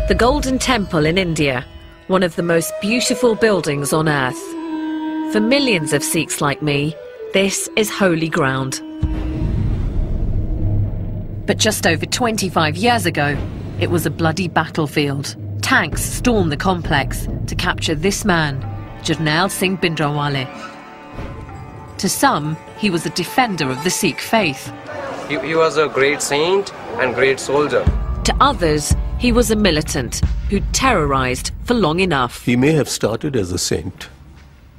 The Golden Temple in India, one of the most beautiful buildings on earth. For millions of Sikhs like me, this is holy ground. But just over 25 years ago, it was a bloody battlefield. Tanks stormed the complex to capture this man, Jarnail Singh Bhindranwale. To some, he was a defender of the Sikh faith. He was a great saint and great soldier. To others, he was a militant who'd terrorised for long enough. He may have started as a saint,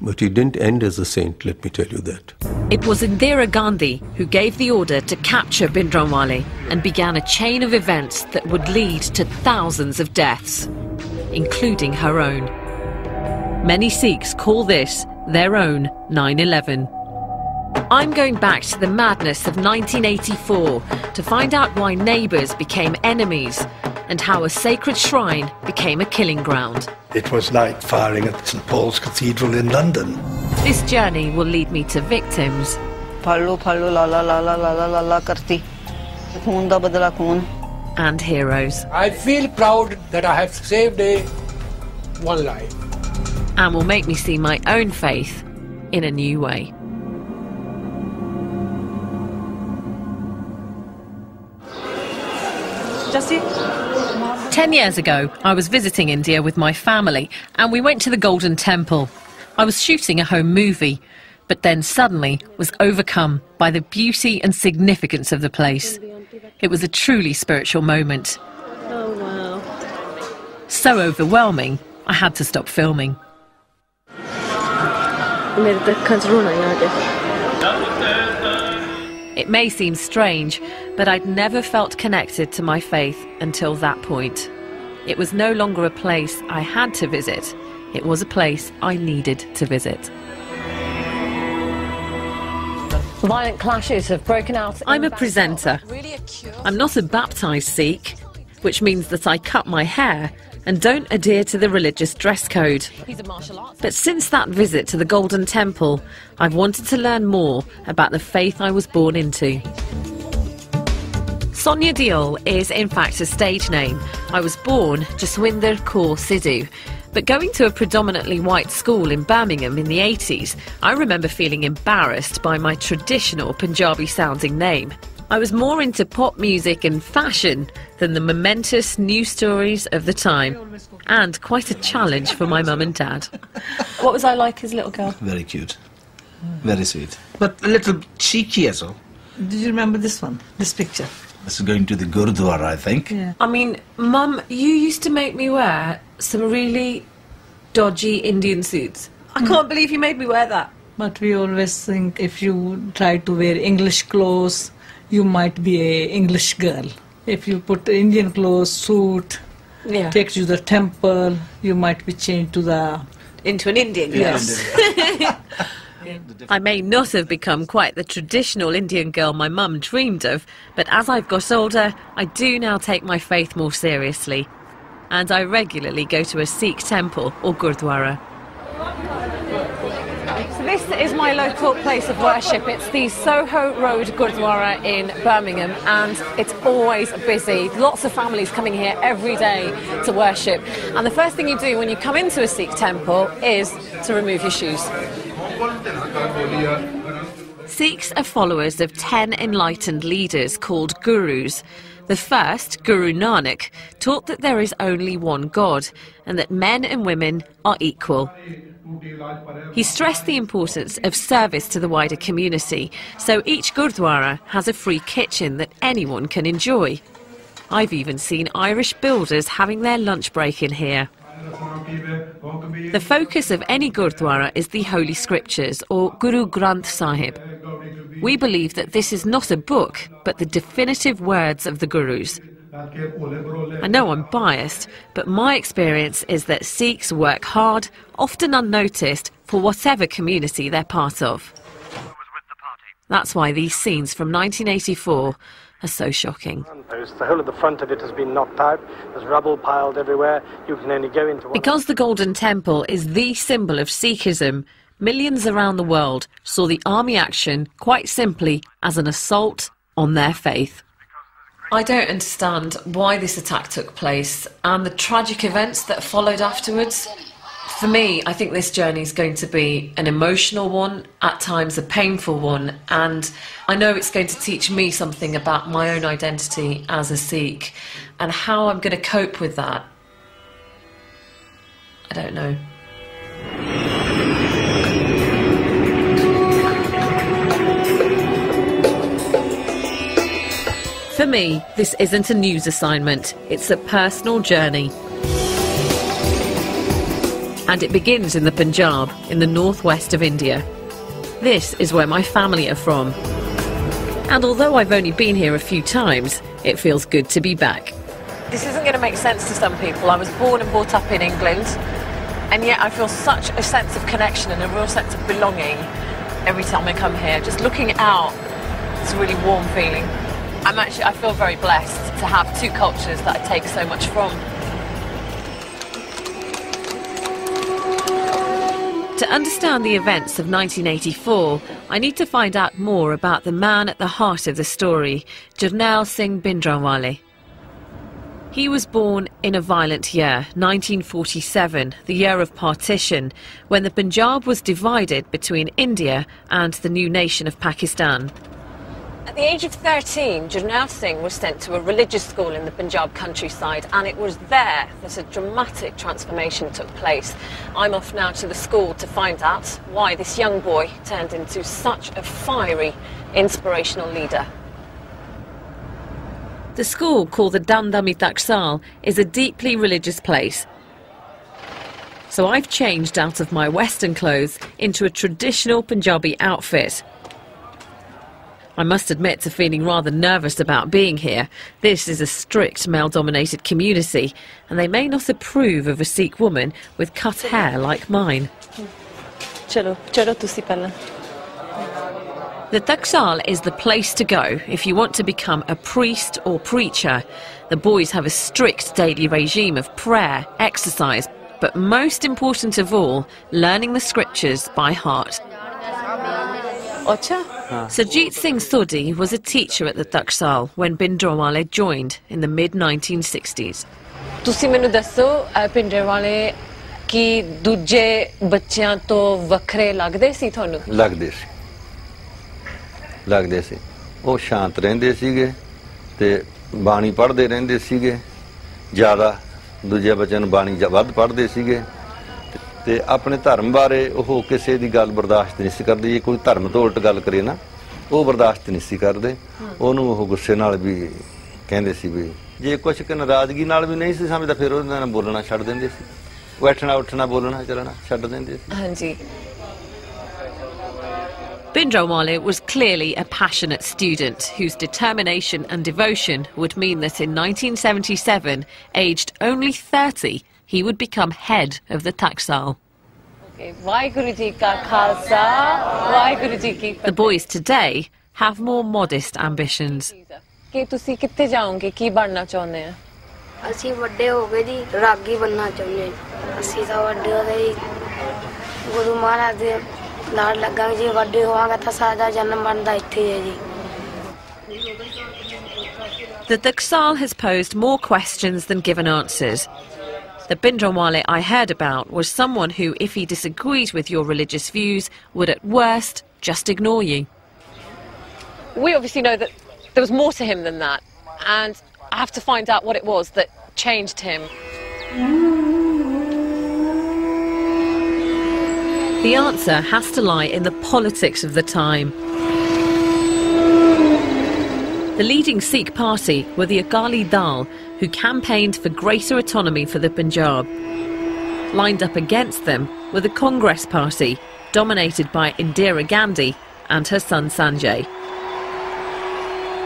but he didn't end as a saint, let me tell you that. It was Indira Gandhi who gave the order to capture Bhindranwale and began a chain of events that would lead to thousands of deaths, including her own. Many Sikhs call this their own 9/11. I'm going back to the madness of 1984 to find out why neighbours became enemies and how a sacred shrine became a killing ground. It was like firing at St Paul's Cathedral in London. This journey will lead me to victims and heroes. I feel proud that I have saved one life. And will make me see my own faith in a new way. Justy? 10 years ago, I was visiting India with my family and we went to the Golden Temple. I was shooting a home movie, but then suddenly was overcome by the beauty and significance of the place. It was a truly spiritual moment. Oh, wow. So overwhelming, I had to stop filming. It may seem strange, but I'd never felt connected to my faith until that point. It was no longer a place I had to visit. It was a place I needed to visit. Violent clashes have broken out. I'm a presenter. I'm not a baptised Sikh, which means that I cut my hair and don't adhere to the religious dress code. But since that visit to the Golden Temple, I've wanted to learn more about the faith I was born into. Sonia Deol is in fact a stage name. I was born Jaswinder Kaur Sidhu, but going to a predominantly white school in Birmingham in the 80s, I remember feeling embarrassed by my traditional Punjabi sounding name. I was more into pop music and fashion than the momentous news stories of the time, and quite a challenge for my mum and dad. What was I like as a little girl? Very cute, very sweet, but a little cheeky as well. Did you remember this one, this picture? This is going to the Gurdwara, I think. Yeah. I mean, Mum, you used to make me wear some really dodgy Indian suits. I can't believe you made me wear that. But we always think if you try to wear English clothes, you might be an English girl. If you put Indian clothes, suit, take you to the temple, you might be changed to into an Indian girl. Yes. I may not have become quite the traditional Indian girl my mum dreamed of, but as I've got older, I do now take my faith more seriously. And I regularly go to a Sikh temple or Gurdwara. So this is my local place of worship. It's the Soho Road Gurdwara in Birmingham, and it's always busy. Lots of families coming here every day to worship. And the first thing you do when you come into a Sikh temple is to remove your shoes. Sikhs are followers of 10 enlightened leaders called gurus. The first, Guru Nanak, taught that there is only one God and that men and women are equal. He stressed the importance of service to the wider community, so each Gurdwara has a free kitchen that anyone can enjoy. I've even seen Irish builders having their lunch break in here. The focus of any Gurdwara is the Holy Scriptures, or Guru Granth Sahib. We believe that this is not a book, but the definitive words of the Gurus. I know I'm biased, but my experience is that Sikhs work hard, often unnoticed, for whatever community they're part of. That's why these scenes from 1984 are so shocking. The whole of the front of it has been knocked out. There's rubble piled everywhere. You can only go into one. Because the Golden Temple is the symbol of Sikhism, millions around the world saw the army action quite simply as an assault on their faith. I don't understand why this attack took place and the tragic events that followed afterwards. For me, I think this journey is going to be an emotional one, at times a painful one, and I know it's going to teach me something about my own identity as a Sikh and how I'm going to cope with that. I don't know. For me, this isn't a news assignment, it's a personal journey. And it begins in the Punjab, in the northwest of India. This is where my family are from. And although I've only been here a few times, it feels good to be back. This isn't going to make sense to some people. I was born and brought up in England, and yet I feel such a sense of connection and a real sense of belonging every time I come here. Just looking out, it's a really warm feeling. I feel very blessed to have two cultures that I take so much from. To understand the events of 1984, I need to find out more about the man at the heart of the story, Jarnail Singh Bhindranwale. He was born in a violent year, 1947, the year of partition, when the Punjab was divided between India and the new nation of Pakistan. At the age of 13, Jarnail Singh was sent to a religious school in the Punjab countryside, and it was there that a dramatic transformation took place. I'm off now to the school to find out why this young boy turned into such a fiery, inspirational leader. The school, called the Dandami Taksal, is a deeply religious place. So I've changed out of my Western clothes into a traditional Punjabi outfit. I must admit to feeling rather nervous about being here. This is a strict male-dominated community, and they may not approve of a Sikh woman with cut hair like mine. The Taksal is the place to go if you want to become a priest or preacher. The boys have a strict daily regime of prayer, exercise, but most important of all, learning the scriptures by heart. Sarjeet Singh Sodhi was a teacher at the Taksal when Bhindranwale joined in the mid-1960s. ਤੁਸੀਂ ਮੈਨੂੰ ਦੱਸੋ ਭਿੰਡਰਾਂਵਾਲੇ ਕੀ ਦੂਜੇ ਬੱਚਿਆਂ ਤੋਂ ਵੱਖਰੇ ਲੱਗਦੇ ਸੀ ਤੁਹਾਨੂੰ? ਲੱਗਦੇ ਸੀ ਉਹ ਸ਼ਾਂਤ ਰਹਿੰਦੇ ਸੀਗੇ ਤੇ ਬਾਣੀ ਪੜ੍ਹਦੇ ਰਹਿੰਦੇ ਸੀਗੇ ਜ਼ਿਆਦਾ ਦੂਜੇ ਬੱਚਿਆਂ ਨੂੰ ਬਾਣੀ ਵੱਧ ਪੜ੍ਹਦੇ ਸੀਗੇ ਤੇ ਆਪਣੇ ਧਰਮ ਬਾਰੇ ਉਹ ਕਿਸੇ ਦੀ ਗੱਲ ਬਰਦਾਸ਼ਤ ਨਹੀਂ ਸੀ ਕਰਦੇ ਜੇ ਕੋਈ ਧਰਮ ਤੋਂ ਉਲਟ ਗੱਲ ਕਰੇ ਨਾ ਉਹ ਬਰਦਾਸ਼ਤ ਨਹੀਂ ਸੀ ਕਰਦੇ ਉਹਨੂੰ ਉਹ ਗੁੱਸੇ ਨਾਲ ਵੀ ਕਹਿੰਦੇ ਸੀ ਵੀ ਜੇ ਕੁਝ ਕਿ ਨਾਰਾਜ਼ਗੀ ਨਾਲ ਵੀ ਨਹੀਂ ਸੀ ਸਮਝਦਾ ਫਿਰ ਉਹਦੇ ਨਾਲ ਬੋਲਣਾ ਛੱਡ ਦਿੰਦੇ ਸੀ ਬੈਠਣਾ ਉੱਠਣਾ ਬੋਲਣਾ ਚੱਲਣਾ ਛੱਡ ਦਿੰਦੇ ਸੀ ਹਾਂਜੀ Bhindranwale was clearly a passionate student whose determination and devotion would mean that in 1977, aged only 30, he would become head of the Taksal. The boys today have more modest ambitions. The Taksal has posed more questions than given answers. The Bhindranwale I heard about was someone who, if he disagreed with your religious views, would at worst just ignore you. We obviously know that there was more to him than that, and I have to find out what it was that changed him. The answer has to lie in the politics of the time. The leading Sikh party were the Akali Dal, who campaigned for greater autonomy for the Punjab. Lined up against them were the Congress Party, dominated by Indira Gandhi and her son Sanjay.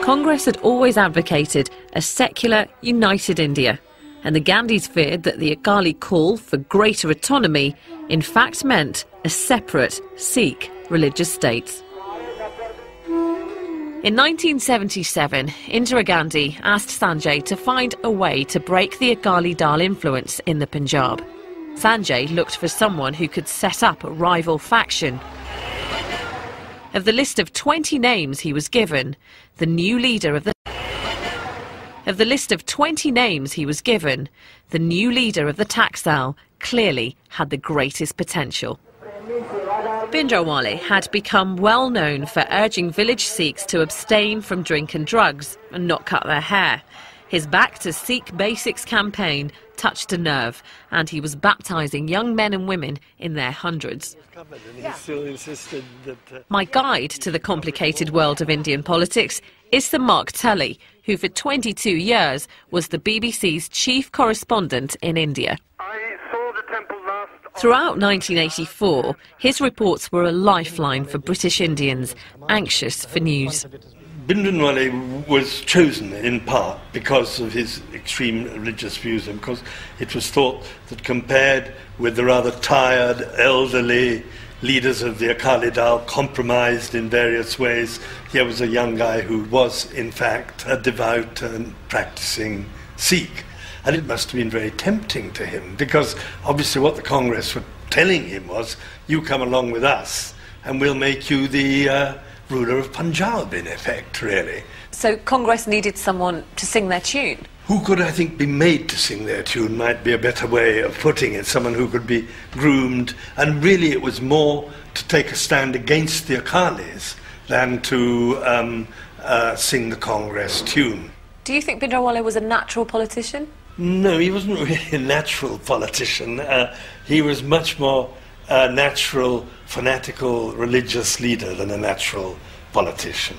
Congress had always advocated a secular, united India, and the Gandhis feared that the Akali call for greater autonomy in fact meant a separate Sikh religious state. In 1977, Indira Gandhi asked Sanjay to find a way to break the Akali Dal influence in the Punjab. Sanjay looked for someone who could set up a rival faction. Of the list of 20 names he was given, the new leader of the Of the list of 20 names he was given, the new leader of the Taxal clearly had the greatest potential. Bhindranwale had become well known for urging village Sikhs to abstain from drink and drugs and not cut their hair. His Back to Sikh Basics campaign touched a nerve, and he was baptising young men and women in their hundreds. My guide to the complicated world of Indian politics is Sir Mark Tully, who for 22 years was the BBC's chief correspondent in India. Throughout 1984, his reports were a lifeline for British Indians, anxious for news. Bhindranwale was chosen in part because of his extreme religious views, and because it was thought that compared with the rather tired, elderly leaders of the Akali Dal, compromised in various ways, here was a young guy who was, in fact, a devout and practicing Sikh. And it must have been very tempting to him, because obviously what the Congress were telling him was, you come along with us and we'll make you the ruler of Punjab, in effect, really. So Congress needed someone to sing their tune? Who could, I think, be made to sing their tune might be a better way of putting it. Someone who could be groomed, and really it was more to take a stand against the Akalis than to sing the Congress tune. Do you think Bhindranwale was a natural politician? No, he wasn't really a natural politician. He was much more a natural, fanatical, religious leader than a natural politician.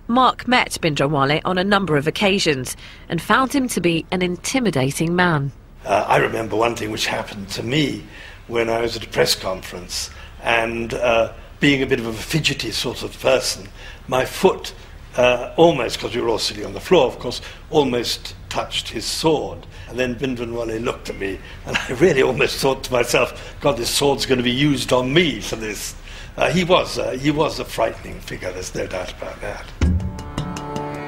Mark met Bhindranwale on a number of occasions and found him to be an intimidating man. I remember one thing which happened to me when I was at a press conference, and being a bit of a fidgety sort of person, my foot almost, because we were all sitting on the floor, of course, almost touched his sword. And then Bhindranwale looked at me, and I really almost thought to myself, God, this sword's going to be used on me for this. He was a frightening figure, there's no doubt about that.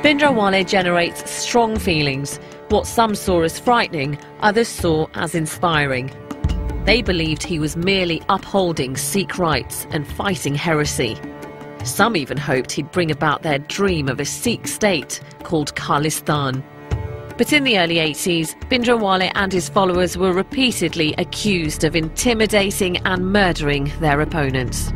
Bhindranwale generates strong feelings. What some saw as frightening, others saw as inspiring. They believed he was merely upholding Sikh rights and fighting heresy. Some even hoped he'd bring about their dream of a Sikh state called Khalistan. But in the early 80s, Bhindranwale and his followers were repeatedly accused of intimidating and murdering their opponents.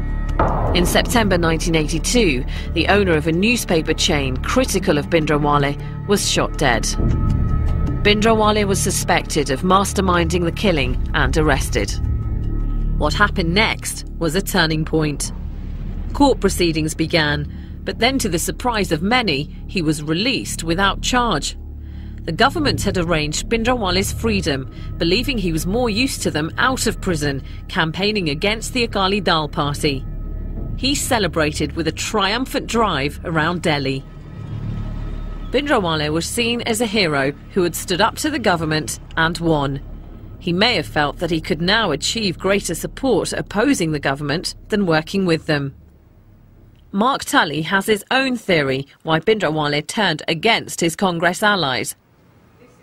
In September 1982, the owner of a newspaper chain critical of Bhindranwale was shot dead. Bhindranwale was suspected of masterminding the killing and arrested. What happened next was a turning point. Court proceedings began, but then to the surprise of many, he was released without charge. The government had arranged Bhindranwale's freedom, believing he was more used to them out of prison, campaigning against the Akali Dal party. He celebrated with a triumphant drive around Delhi. Bhindranwale was seen as a hero who had stood up to the government and won. He may have felt that he could now achieve greater support opposing the government than working with them. Mark Tully has his own theory why Bhindranwale turned against his Congress allies.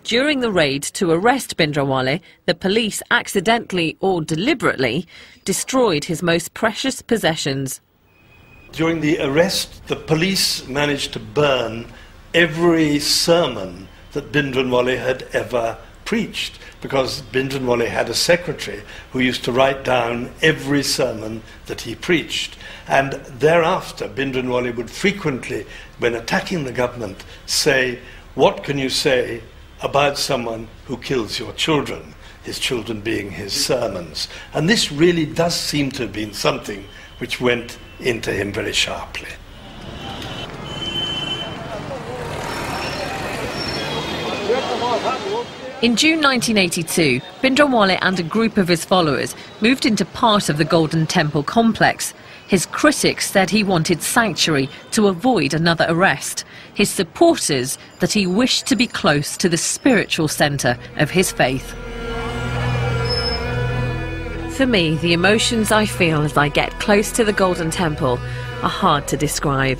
During the raid to arrest Bhindranwale, the police accidentally or deliberately destroyed his most precious possessions. During the arrest, the police managed to burn every sermon that Bhindranwale had ever preached, because Bhindranwale had a secretary who used to write down every sermon that he preached. And thereafter, Bhindranwale would frequently, when attacking the government, say, "What can you say about someone who kills your children?" His children being his sermons. And this really does seem to have been something which went into him very sharply. In June 1982, Bhindranwale and a group of his followers moved into part of the Golden Temple complex. His critics said he wanted sanctuary to avoid another arrest. His supporters that he wished to be close to the spiritual centre of his faith. For me, the emotions I feel as I get close to the Golden Temple are hard to describe.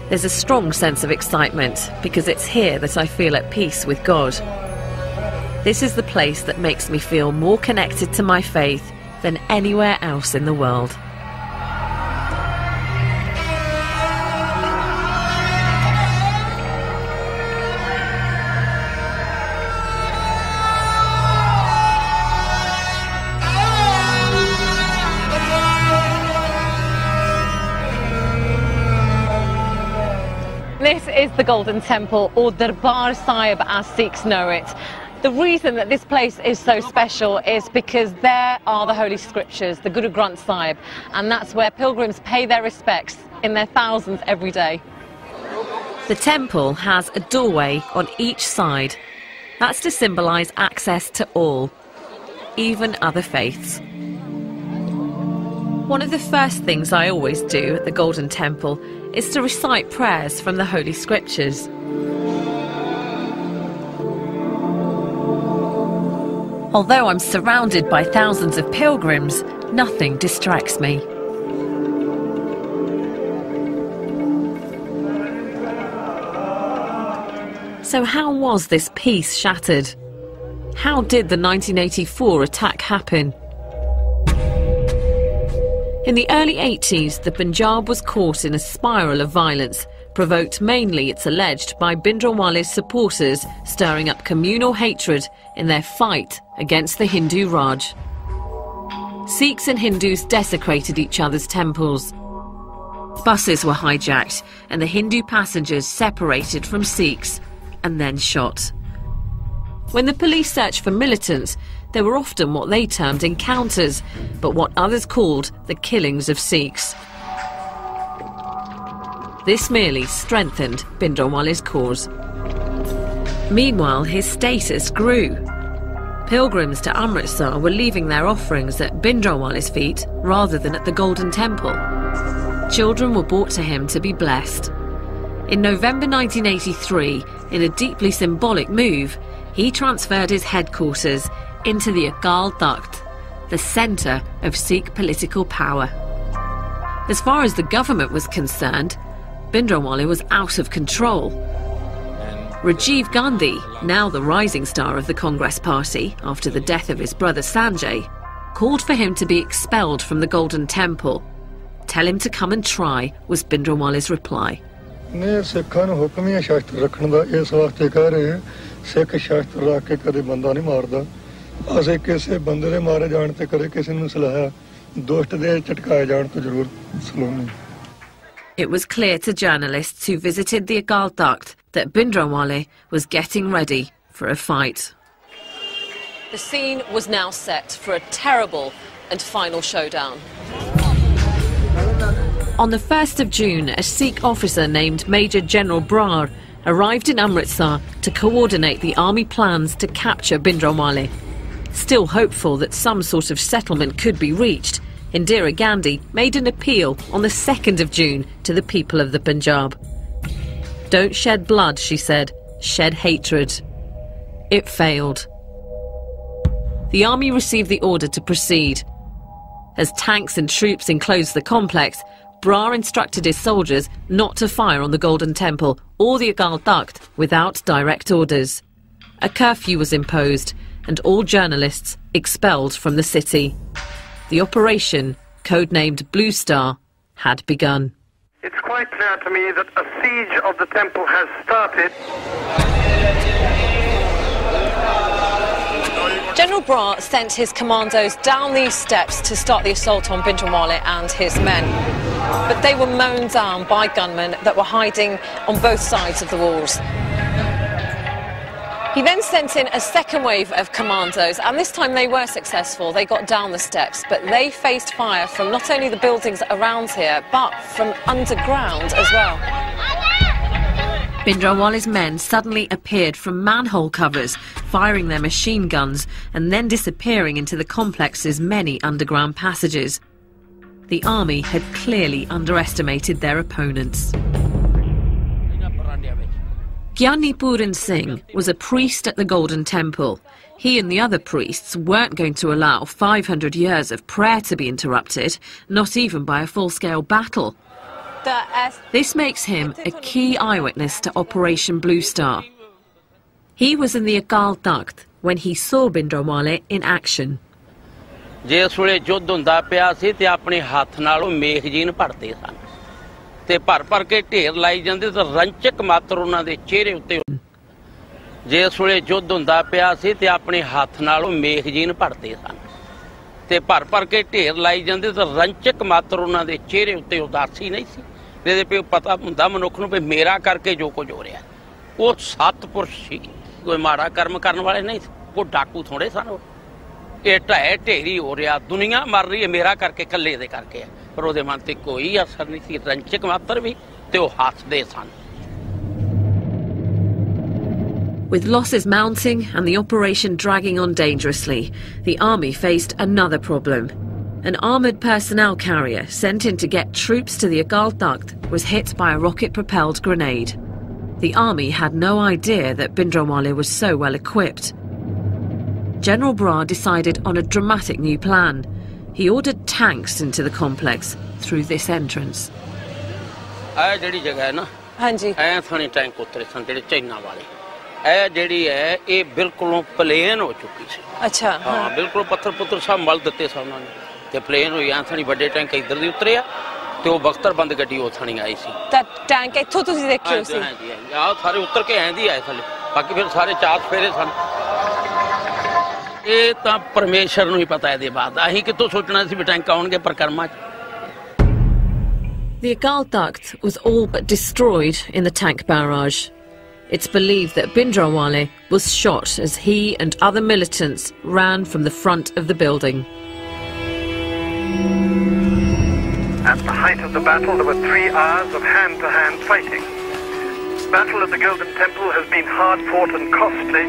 There's a strong sense of excitement because it's here that I feel at peace with God. This is the place that makes me feel more connected to my faith than anywhere else in the world. is the Golden Temple, or Darbar Sahib as Sikhs know it. The reason that this place is so special is because there are the Holy Scriptures, the Guru Granth Sahib, and that's where pilgrims pay their respects in their thousands every day. The temple has a doorway on each side. That's to symbolise access to all, even other faiths. One of the first things I always do at the Golden Temple is to recite prayers from the Holy Scriptures. Although I'm surrounded by thousands of pilgrims, nothing distracts me. So how was this peace shattered? How did the 1984 attack happen? In the early 80s, the Punjab was caught in a spiral of violence, provoked mainly, it's alleged, by Bhindranwale's supporters stirring up communal hatred in their fight against the Hindu Raj. Sikhs and Hindus desecrated each other's temples. Buses were hijacked and the Hindu passengers separated from Sikhs and then shot. When the police searched for militants, there were often what they termed encounters, but what others called the killings of Sikhs. This merely strengthened Bhindranwale's cause. Meanwhile, his status grew. Pilgrims to Amritsar were leaving their offerings at Bhindranwale's feet rather than at the Golden Temple. Children were brought to him to be blessed. In November 1983, in a deeply symbolic move, he transferred his headquarters into the Akal Takht, the centre of Sikh political power. As far as the government was concerned, Bhindranwale was out of control. Rajiv Gandhi, now the rising star of the Congress Party after the death of his brother Sanjay, called for him to be expelled from the Golden Temple. Tell him to come and try, was Bhindranwale's reply. It was clear to journalists who visited the Akal Takht that Bhindranwale was getting ready for a fight. The scene was now set for a terrible and final showdown. On the 1st of June, a Sikh officer named Major General Brar arrived in Amritsar to coordinate the army plans to capture Bhindranwale. Still hopeful that some sort of settlement could be reached, Indira Gandhi made an appeal on the 2nd of June to the people of the Punjab. Don't shed blood, she said, shed hatred. It failed. The army received the order to proceed. As tanks and troops enclosed the complex, Brar instructed his soldiers not to fire on the Golden Temple or the Akal Takht without direct orders. A curfew was imposed and all journalists expelled from the city. The operation, codenamed Blue Star, had begun. It's quite clear to me that a siege of the temple has started. General Brar sent his commandos down these steps to start the assault on Bhindranwale and his men. But they were mown down by gunmen that were hiding on both sides of the walls. He then sent in a second wave of commandos, and this time they were successful. They got down the steps, but they faced fire from not only the buildings around here, but from underground as well. Bhindranwale's men suddenly appeared from manhole covers, firing their machine guns and then disappearing into the complex's many underground passages. The army had clearly underestimated their opponents. Gyani Puran Singh was a priest at the Golden Temple. He and the other priests weren't going to allow 500 years of prayer to be interrupted, not even by a full-scale battle. This makes him a key eyewitness to Operation Blue Star. He was in the Akal Takht when he saw Bhindranwale in action. ਜਿਸ ਵੇਲੇ ਯੁੱਧ ਹੁੰਦਾ ਪਿਆ ਸੀ ਤੇ ਆਪਣੇ ਹੱਥ ਨਾਲੋਂ ਮੇਖਜੀਨ ਭਰਦੇ ਸਨ ਤੇ ਭਰ ਕੇ ਢੇਰ ਲਾਈ ਜਾਂਦੇ ਤੇ ਰੰਚਕ ਮਾਤਰ ਉਹਨਾਂ ਦੇ ਚਿਹਰੇ ਉੱਤੇ ਜਿਸ ਵੇਲੇ ਯੁੱਧ ਹੁੰਦਾ ਪਿਆ ਸੀ ਤੇ ਆਪਣੇ ਹੱਥ ਨਾਲੋਂ ਮੇਖਜੀਨ ਭਰਦੇ ਸਨ ਤੇ ਭਰ ਕੇ ਢੇਰ ਲਾਈ ਜਾਂਦੇ ਤੇ ਰੰਚਕ ਮਾਤਰ ਉਹਨਾਂ ਦੇ ਚਿਹਰੇ ਉੱਤੇ ਉਦਾਸੀ ਨਹੀਂ ਸੀ ਇਹਦੇ पे पता ਹੁੰਦਾ ਮਨੁੱਖ ਨੂੰ ਵੀ ਮੇਰਾ ਕਰਕੇ ਜੋ ਕੁਝ ਹੋ ਰਿਹਾ ਉਹ ਸਤਪੁਰਸ਼ ਸੀ ਕੋਈ ਮਾੜਾ ਕਰਮ ਕਰਨ ਵਾਲੇ ਨਹੀਂ ਉਹ ਡਾਕੂ ਥੋੜੇ ਸਨ ਇਹ ਢਹਿ ਢੇਰੀ ਹੋ ਰਿਹਾ ਦੁਨੀਆ ਮਰ ਰਹੀ ਹੈ ਮੇਰਾ ਕਰਕੇ ਇਕੱਲੇ ਦੇ ਕਰਕੇ ਹੈ ਪਰ ਉਹਦੇ ਮਨ ਤੇ ਕੋਈ ਅਸਰ ਨਹੀਂ ਸੀ ਰੰਚਕ ਮਾਤਰ ਵੀ ਤੇ ਉਹ ਹੱਸਦੇ ਸਨ With losses mounting and the operation dragging on dangerously, the army faced another problem. An armoured personnel carrier sent in to get troops to the Agal Takht was hit by a rocket-propelled grenade. The army had no idea that Bhindranwale was so well equipped. General Brar decided on a dramatic new plan. He ordered tanks into the complex through this entrance. ਇਹ ਜਿਹੜੀ ਜਗ੍ਹਾ ਹੈ ਨਾ ਹਾਂਜੀ ਐ ਥਾਣੀ tank ਉਤਰੇ ਸਨ ਜਿਹੜੇ ਚਾਈਨਾ ਵਾਲੇ ਇਹ ਜਿਹੜੀ ਹੈ ਇਹ ਬਿਲਕੁਲੋਂ ਪਲੇਨ ਹੋ ਚੁੱਕੀ ਸੀ ਅੱਛਾ ਹਾਂ ਬਿਲਕੁਲ ਪੱਥਰ ਪੁੱਤਰ ਸਭ ਮਲ ਦਿੱਤੇ ਸਨ ਉਹਨਾਂ ਨੇ ਤੇ ਪਲੇਨ ਹੋਈ ਐ ਥਾਣੀ ਵੱਡੇ ਟੈਂਕ ਇੱਧਰ ਦੀ ਉਤਰੇ ਆ ਤੇ ਉਹ ਬਖਤਰਬੰਦ ਗੱਡੀ ਉਹ ਥਾਣੀ ਆਈ ਸੀ ਤਾਂ ਟੈਂਕ ਇੱਥੋਂ ਤੁਸੀਂ ਦੇਖਿਓ ਸੀ ਹਾਂਜੀ ਆਹ ਸਾਰੇ ਉਤਰ ਕੇ ਐਂਦੀ ਆਏ ਥੱਲੇ ਬਾਕੀ ਫਿਰ ਸਾਰੇ ਚਾਰ ਫੇਰੇ ਸਨ ਇਹ ਤਾਂ ਪਰਮੇਸ਼ਰ ਨੂੰ ਹੀ ਪਤਾ ਇਹਦੇ ਬਾਅਦ ਅਸੀਂ ਕਿੱਥੋਂ ਸੋਚਣਾ ਸੀ ਵੀ ਟੈਂਕ ਆਉਣਗੇ ਪਰਕਰਮਾ 'ਚ The Agal Takht was all but destroyed in the tank barrage. It's believed that Bhindranwale was shot as he and other militants ran from the front of the building. At the height of the battle, there were 3 hours of hand-to-hand fighting. The battle at the Golden Temple has been hard-fought and costly.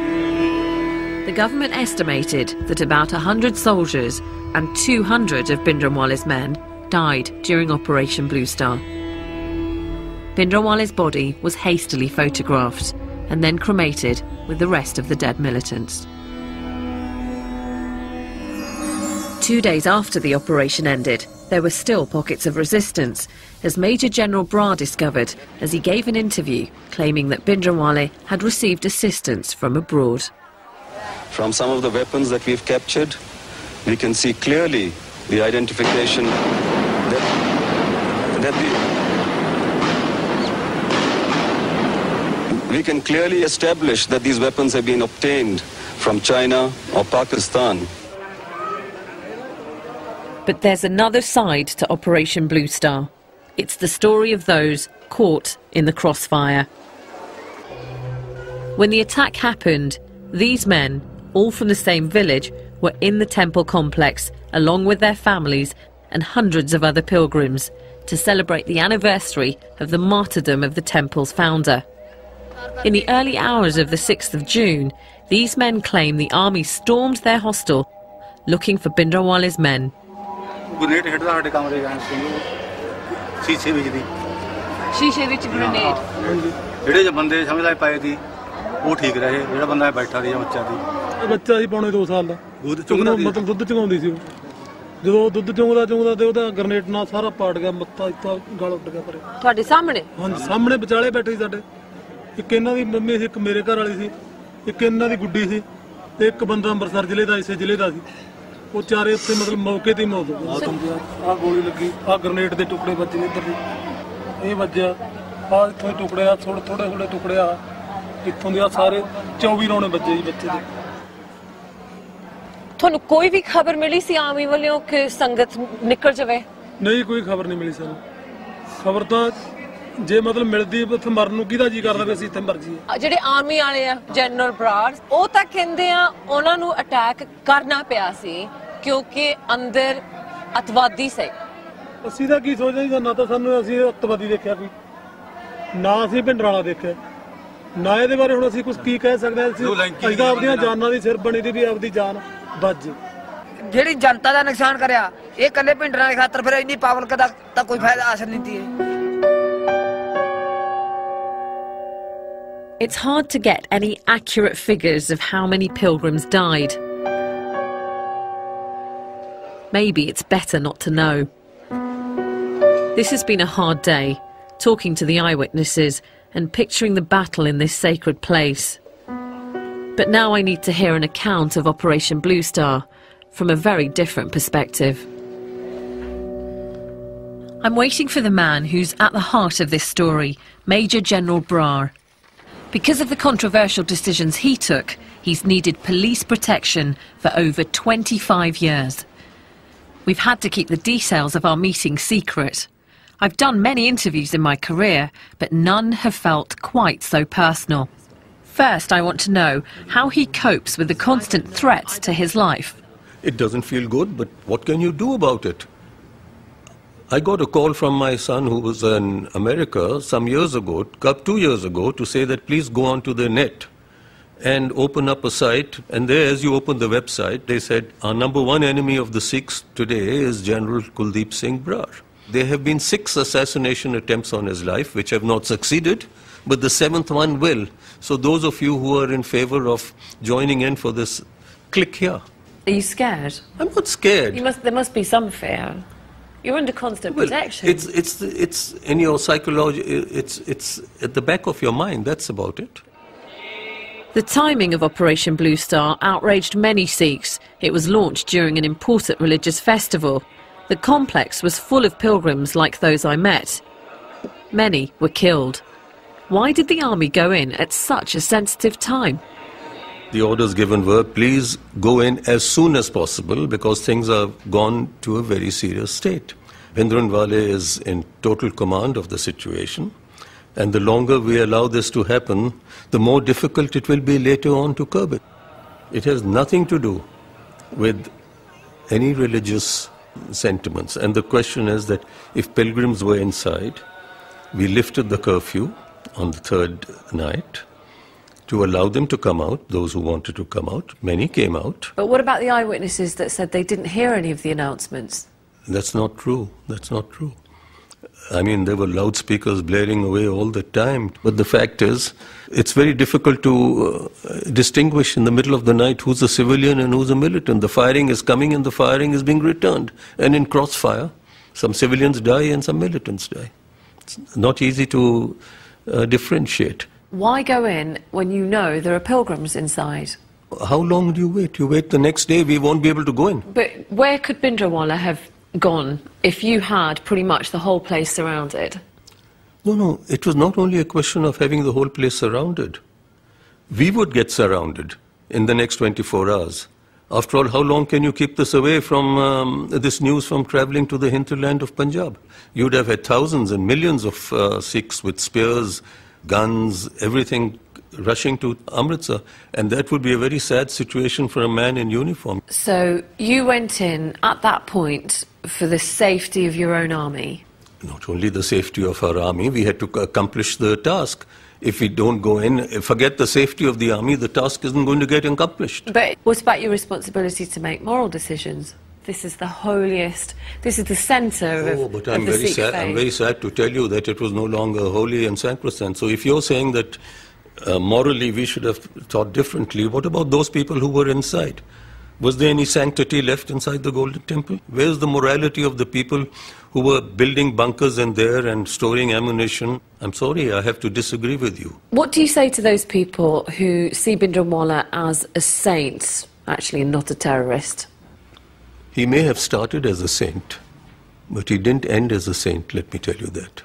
The government estimated that about 100 soldiers and 200 of Bhindranwale's men died during Operation Blue Star. Bhindranwale's body was hastily photographed and then cremated with the rest of the dead militants. 2 days after the operation ended, there were still pockets of resistance, as Major General Brar discovered as he gave an interview claiming that Bhindranwale had received assistance from abroad. From some of the weapons that we've captured, we can see clearly the identification we can clearly establish that these weapons have been obtained from China or Pakistan. But there's another side to Operation Blue Star. It's the story of those caught in the crossfire. When the attack happened, these men, all from the same village, were in the temple complex along with their families and hundreds of other pilgrims to celebrate the anniversary of the martyrdom of the temple's founder. In the early hours of the 6th of June, these men claim the army stormed their hostel looking for Bhindranwale's men. Grenade hit ਸਾਡੇ ਕਮਰੇ ਗਏ ਸ਼ੀਸ਼ੇ ਵਿੱਚ ਦੀ ਸ਼ੀਸ਼ੇ ਵਿੱਚ grenade ਜਿਹੜੇ ਜੇ ਬੰਦੇ ਸਮਝਦਾ ਪਏ ਸੀ ਉਹ ਠੀਕ ਰਹੇ ਜਿਹੜਾ ਬੰਦਾ ਬੈਠਾ ਸੀ ਬੱਚਾ ਸੀ ਬੱਚਾ ਸੀ ਪੌਣੇ 2 ਸਾਲ ਦਾ ਮਤਲਬ ਦੁੱਧ ਚੁੰਗਾਉਂਦੀ ਸੀ ਜਦੋਂ ਦੁੱਧ ਚੁੰਗਦਾ ਤੇ ਉਹਦਾ ਗ੍ਰੇਨੇਡ ਨਾਲ ਸਾਰਾ ਪਾੜ ਗਿਆ ਮੱਥਾ ਇੱਥਾ ਗਲ ਉੱਡ ਗਿਆ ਪਰੇ ਤੁਹਾਡੇ ਸਾਹਮਣੇ ਹਾਂਜੀ ਸਾਹਮਣੇ ਵਿਚਾਲੇ ਬੈਠੇ ਸੀ ਸਾਡੇ ਇੱਕ ਇਹਨਾਂ ਦੀ ਮੰਮੀ ਸੀ ਇੱਕ ਮੇਰੇ ਘਰ ਵਾਲੀ ਸੀ ਇੱਕ ਇਹਨਾਂ ਦੀ ਗੁੱਡੀ ਸੀ ਤੇ ਇੱਕ ਬੰਦਾ ਅੰਮ੍ਰਿਤਸਰ ਜ਼ਿਲ੍ਹੇ ਦਾ ਇਸੇ ਜ਼ਿਲ੍ਹੇ ਦਾ ਸੀ ਉਹ ਚਾਰੇ ਉੱਤੇ ਮਤਲਬ ਮੌਕੇ ਤੇ ਹੀ ਮੌਤ ਹੋ ਗਈ ਆਹ ਗੋਲੀ ਲੱਗੀ ਆਹ ਗ੍ਰੇਨੇਡ ਦੇ ਟੁਕੜੇ ਵੱਜੇ ਨੇ ਇੱਧਰ ਦੀ ਇਹ ਵੱਜਿਆ ਆਹ ਇੱਥੋਂ ਦੇ ਟੁਕੜੇ ਆ ਥੋੜੇ ਟੁਕੜੇ ਆ ਇੱਥੋਂ ਦੇ ਆ ਸਾਰੇ 24 ਰੌਣੇ ਵੱਜੇ ਜੀ ਬੱਚੇ ਦੇ ਤੁਹਾਨੂੰ ਕੋਈ ਵੀ ਖਬਰ ਮਿਲੀ ਸੀ ਆਰਮੀ ਵੱਲੋਂ ਕਿ ਸੰਗਤ ਨਿਕਲ ਜਾਵੇ ਨਹੀਂ ਕੋਈ ਖਬਰ ਨਹੀਂ ਮਿਲੀ ਸਾਨੂੰ ਖਬਰ ਤਾਂ ਜੇ ਮਤਲਬ ਮਿਲਦੀ ਉੱਥੇ ਮਰਨ ਨੂੰ ਕਿਹਦਾ ਜੀ ਕਰਦਾ ਵੀ ਅਸੀਂ ਇੱਥੇ ਮਰ ਜਾਈਏ ਜਿਹੜੇ ਆਰਮੀ ਵਾਲੇ ਆ ਜਨਰਲ ਬਰਾਰ ਉਹ ਤਾਂ ਕਹਿੰਦੇ ਆ ਉਹਨਾਂ ਨੂੰ ਅਟੈਕ ਕਰਨਾ ਪਿਆ ਸੀ ਕਿਉਂਕਿ ਅੰਦਰ ਅਤਵਾਦੀ ਸੀ ਅਸੀਂ ਤਾਂ ਕੀ ਸੋਚਦੇ ਸੀ ਨਾ ਤਾਂ ਸਾਨੂੰ ਅਸੀਂ ਅਤਵਾਦੀ ਦੇਖਿਆ ਕੋਈ ਨਾ ਅਸੀਂ ਭਿੰਡਰਾਲਾ ਦੇਖਿਆ ਨਾ ਇਹਦੇ ਬਾਰੇ ਹੁਣ ਅਸੀਂ ਕੁਝ ਕੀ ਕਹਿ ਸਕਦੇ ਅਸੀਂ ਤਾਂ ਆਪਣੀਆਂ ਜਾਨਾਂ ਦੀ ਸਿਰ ਬਣੀ ਦੀ ਵੀ ਆਪਦੀ ਜਾਨ ਬਚ ਜਿਹੜੀ ਜਨਤਾ ਦਾ ਨੁਕਸਾਨ ਕਰਿਆ ਇਹ ਕੱਲੇ ਭਿੰਡਰਾਂ ਦੇ ਖਾਤਰ ਫਿਰ ਇੰਨੀ ਪਬਲਿਕ ਦਾ ਤਾਂ ਕੋਈ ਫਾਇਦਾ ਹਾਸਲ ਨਹੀਂ ਦੀ It's hard to get any accurate figures of how many pilgrims died. Maybe it's better not to know. This has been a hard day, talking to the eyewitnesses and picturing the battle in this sacred place. But now I need to hear an account of Operation Blue Star from a very different perspective. I'm waiting for the man who's at the heart of this story, Major General Brar. Because of the controversial decisions he took, he's needed police protection for over 25 years. We've had to keep the details of our meeting secret. I've done many interviews in my career, but none have felt quite so personal. First, I want to know how he copes with the constant threats to his life. It doesn't feel good, but what can you do about it? I got a call from my son who was in America some years ago, 2 years ago, to say that please go onto the net and open up a site. And there, as you open the website, they said, our #1 enemy of the Sikhs today is General Kuldeep Singh Brar. There have been 6 assassination attempts on his life, which have not succeeded, but the 7th one will. So those of you who are in favor of joining in for this, click here. Are you scared? I'm not scared. There must be some fear. You're under constant protection. It's in your psychology, it's at the back of your mind, that's about it. The timing of Operation Blue Star outraged many Sikhs. It was launched during an important religious festival. The complex was full of pilgrims like those I met. Many were killed. Why did the army go in at such a sensitive time? The orders given were, please go in as soon as possible because things have gone to a very serious state. Bhindranwale is in total command of the situation, and the longer we allow this to happen, the more difficult it will be later on to curb it. It has nothing to do with any religious sentiments. And the question is that if pilgrims were inside, we lifted the curfew on the 3rd night to allow them to come out, those who wanted to come out. Many came out. But what about the eyewitnesses that said they didn't hear any of the announcements? That's not true. That's not true. I mean, there were loudspeakers blaring away all the time. But the fact is, it's very difficult to distinguish in the middle of the night who's a civilian and who's a militant. The firing is coming and the firing is being returned. And in crossfire, some civilians die and some militants die. It's not easy to differentiate. Why go in when you know there are pilgrims inside? How long do you wait? You wait the next day, we won't be able to go in. But where could Bhindranwale have gone if you had pretty much the whole place surrounded? No, it was not only a question of having the whole place surrounded. We would get surrounded in the next 24 hours. After all, how long can you keep this away from this news from travelling to the hinterland of Punjab? You'd have had thousands and millions of Sikhs with spears, guns, everything rushing to Amritsar, and that would be a very sad situation for a man in uniform. So you went in at that point for the safety of your own army? Not only the safety of our army, we had to accomplish the task. If we don't go in, forget the safety of the army, the task isn't going to get accomplished. But what about your responsibility to make moral decisions? This is the holiest, this is the centre of the Sikh faith. Oh, but I'm very sad to tell you that it was no longer holy and sacrosanct. So if you're saying that morally we should have thought differently, what about those people who were inside? Was there any sanctity left inside the Golden Temple? Where's the morality of the people who were building bunkers in there and storing ammunition? I'm sorry, I have to disagree with you. What do you say to those people who see Bhindranwale as a saint, actually not a terrorist? He may have started as a saint, but he didn't end as a saint, let me tell you that.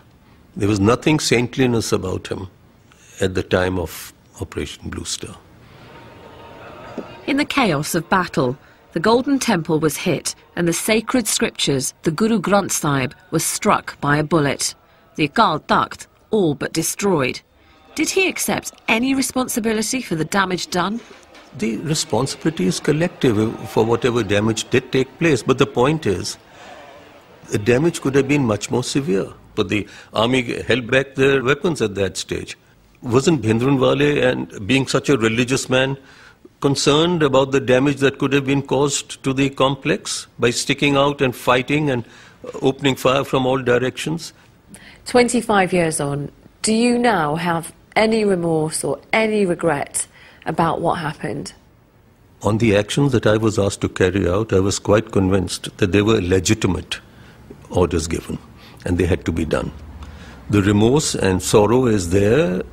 There was nothing saintliness about him at the time of Operation Blue Star. In the chaos of battle, the Golden Temple was hit and the sacred scriptures, the Guru Granth Sahib, was struck by a bullet. The Akal Takht all but destroyed. Did he accept any responsibility for the damage done? The responsibility is collective for whatever damage did take place, but the point is, the damage could have been much more severe, but the army held back their weapons at that stage. Wasn't Bhindranwale, and being such a religious man, concerned about the damage that could have been caused to the complex by sticking out and fighting and opening fire from all directions? 25 years on, do you now have any remorse or any regret about what happened? On the actions that I was asked to carry out, I was quite convinced that they were legitimate orders given and they had to be done. The remorse and sorrow is there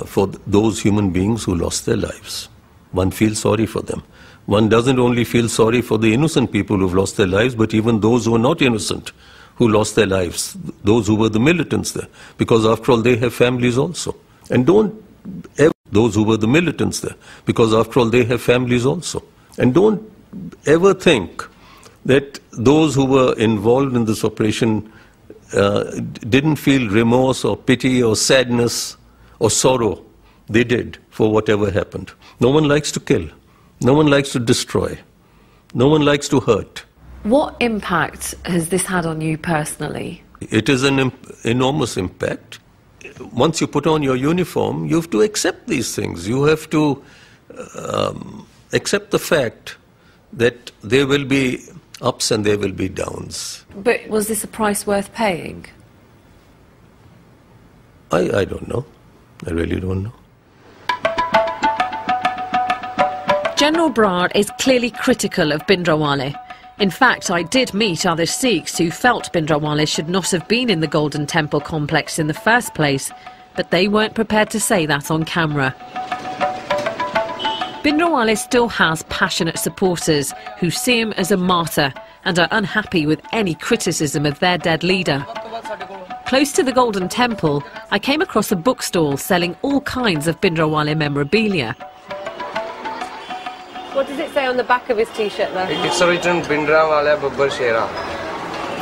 for those human beings who lost their lives. One feels sorry for them. One doesn't only feel sorry for the innocent people who've lost their lives, but even those who are not innocent, who lost their lives, those who were the militants there, because after all they have families also. And don't ever, those who were the militants there, because after all they have families also. And don't ever think that those who were involved in this operation didn't feel remorse or pity or sadness or sorrow. They did for whatever happened. No one likes to kill. No one likes to destroy. No one likes to hurt. What impact has this had on you personally? It is an enormous impact. Once you put on your uniform, you have to accept these things. You have to accept the fact that there will be ups and there will be downs. But was this a price worth paying? I don't know. I really don't know. General Brar is clearly critical of Bhindranwale. In fact, I did meet other Sikhs who felt Bhindranwale should not have been in the Golden Temple complex in the first place, but they weren't prepared to say that on camera. Bhindranwale still has passionate supporters who see him as a martyr and are unhappy with any criticism of their dead leader. Close to the Golden Temple, I came across a bookstall selling all kinds of Bhindranwale memorabilia. What does it say on the back of his t-shirt there? It's written Bhindranwale Babbar Shera.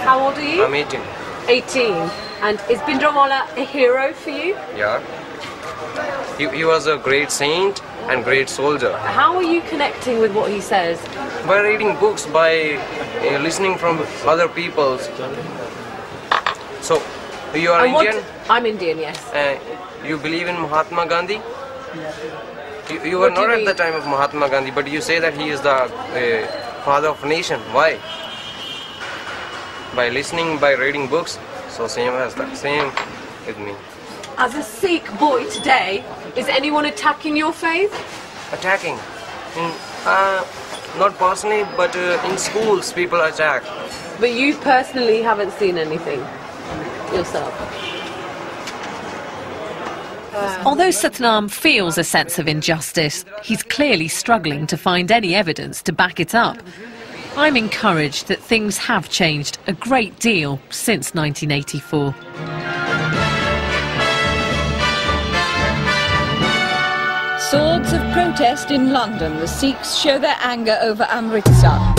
How old are you? I'm 18. 18. And is Bhindranwale a hero for you? Yeah. He was a great saint and great soldier. How are you connecting with what he says? By reading books, by listening from other people's. So, you are Indian? I'm Indian, yes. You believe in Mahatma Gandhi? You were not at the time of Mahatma Gandhi, but you say that he is the father of nation. Why? By listening, by reading books. So same as that. Same with me. As a Sikh boy today, is anyone attacking your faith? Attacking? Not personally, but in schools people attack. But you personally haven't seen anything yourself? Although Satnam feels a sense of injustice, he's clearly struggling to find any evidence to back it up. I'm encouraged that things have changed a great deal since 1984. Swords of protest in London. The Sikhs show their anger over Amritsar.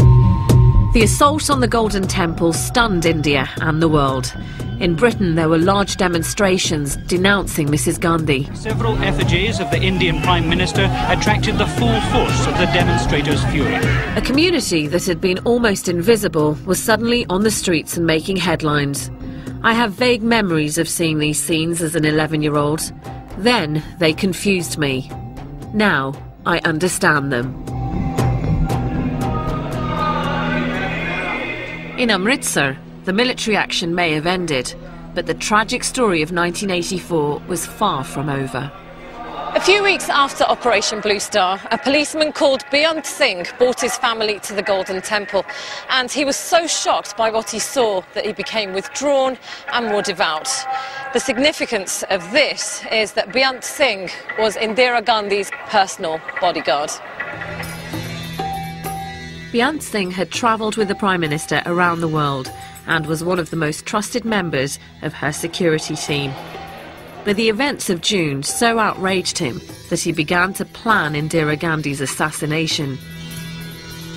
The assault on the Golden Temple stunned India and the world. In Britain, there were large demonstrations denouncing Mrs. Gandhi. Several effigies of the Indian Prime Minister attracted the full force of the demonstrators' fury. A community that had been almost invisible was suddenly on the streets and making headlines. I have vague memories of seeing these scenes as an 11-year-old. Then they confused me. Now I understand them. In Amritsar, the military action may have ended, but the tragic story of 1984 was far from over. A few weeks after Operation Blue Star, a policeman called Beyant Singh brought his family to the Golden Temple, and he was so shocked by what he saw that he became withdrawn and more devout. The significance of this is that Beyant Singh was Indira Gandhi's personal bodyguard. Beyant Singh had travelled with the Prime Minister around the world and was one of the most trusted members of her security team. But the events of June so outraged him that he began to plan Indira Gandhi's assassination.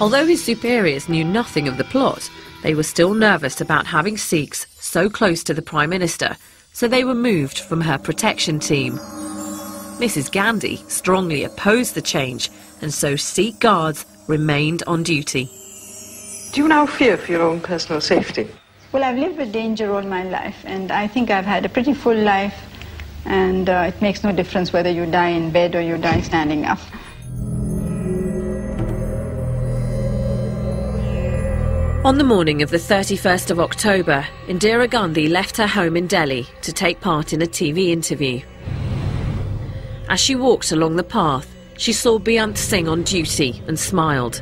Although his superiors knew nothing of the plot, they were still nervous about having Sikhs so close to the Prime Minister, so they were moved from her protection team. Mrs. Gandhi strongly opposed the change, and so Sikh guards remained on duty. Do you now fear for your own personal safety? Well, I've lived with danger all my life, and I think I've had a pretty full life, and it makes no difference whether you die in bed or you die standing up. On the morning of the 31st of October, Indira Gandhi left her home in Delhi to take part in a TV interview. As she walked along the path, she saw Beyant Singh on duty and smiled.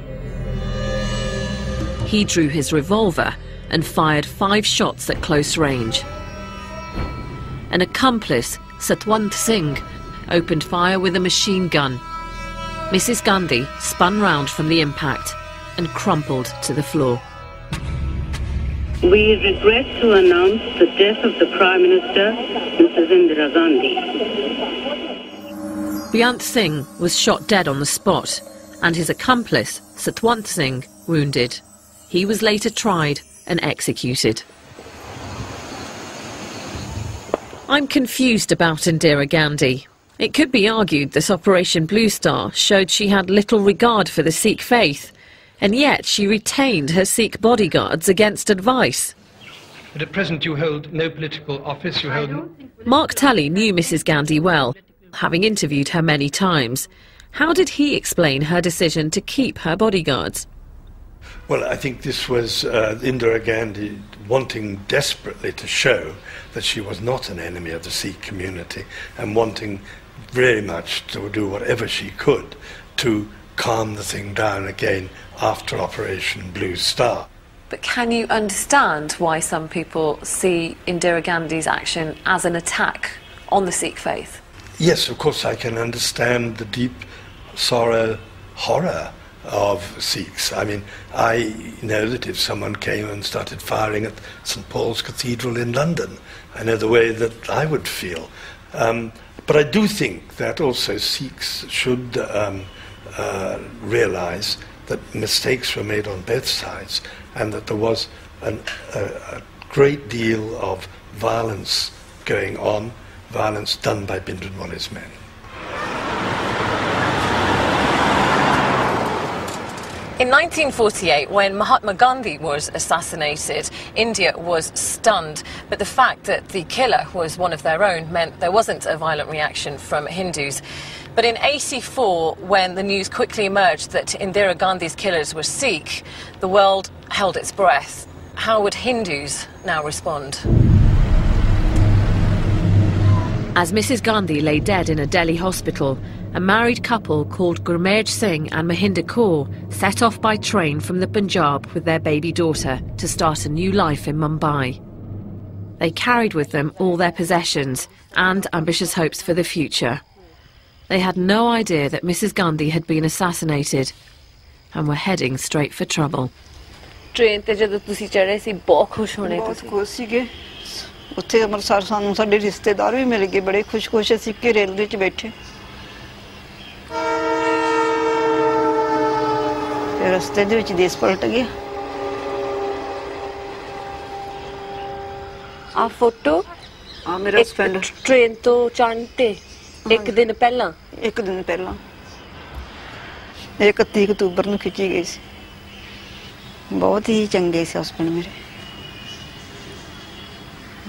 He drew his revolver and fired 5 shots at close range. An accomplice, Satwant Singh, opened fire with a machine gun. Mrs. Gandhi spun round from the impact and crumpled to the floor. We regret to announce the death of the Prime Minister, Mrs. Indira Gandhi. Beyant Singh was shot dead on the spot, and his accomplice, Satwant Singh, wounded. He was later tried and executed. I'm confused about Indira Gandhi. It could be argued that Operation Blue Star showed she had little regard for the Sikh faith, and yet she retained her Sikh bodyguards against advice. But at present you hold no political office, you hold... Mark Tully knew Mrs Gandhi well, having interviewed her many times. How did he explain her decision to keep her bodyguards? Well, I think this was Indira Gandhi wanting desperately to show that she was not an enemy of the Sikh community and wanting very much to do whatever she could to calm the thing down again after Operation Blue Star. But can you understand why some people see Indira Gandhi's action as an attack on the Sikh faith? Yes, of course I can understand the deep sorrow, horror of Sikhs. I mean, I know that if someone came and started firing at St Paul's Cathedral in London, I know the way that I would feel. But I do think that also Sikhs should realise that mistakes were made on both sides and that there was a great deal of violence going on, violence done by Bhindranwale's men. In 1948, when Mahatma Gandhi was assassinated, India was stunned. But the fact that the killer was one of their own meant there wasn't a violent reaction from Hindus. But in '84, when the news quickly emerged that Indira Gandhi's killers were Sikh, the world held its breath. How would Hindus now respond? As Mrs Gandhi lay dead in a Delhi hospital, a married couple called Gurmeet Singh and Mahinder Kaur set off by train from the Punjab with their baby daughter to start a new life in Mumbai. They carried with them all their possessions and ambitious hopes for the future. They had no idea that Mrs Gandhi had been assassinated and were heading straight for trouble. Train te jadon tusi chade si bahut khush hone बहुत खुश सीगे ਉੱਥੇ ਅੰਮ੍ਰਿਤਸਰ ਸਾਨੂੰ ਸਾਡੇ ਰਿਸ਼ਤੇਦਾਰ ਵੀ ਮਿਲ ਗਏ ਬੜੇ ਖੁਸ਼-ਖੁਸ਼ ਅਸੀਂ ਕਿ ਰੇਲਵੇ 'ਚ ਬੈਠੇ ਤੇ ਰਸਤੇ ਦੇ ਵਿੱਚ ਦੇਸ਼ ਪਲਟ ਗਿਆ ਆ ਫੋਟੋ ਆ ਮੇਰਾ ਹਸਬੈਂਡ ट्रेन तो ਚੜ੍ਹਨ ਤੇ ਇੱਕ ਦਿਨ ਪਹਿਲਾਂ 31 ਅਕਤੂਬਰ ਨੂੰ ਖਿੱਚੀ ਗਈ ਸੀ ਬਹੁਤ ਹੀ ਚੰਗੇ ਸੀ ਹਸਬੈਂਡ ਮੇਰੇ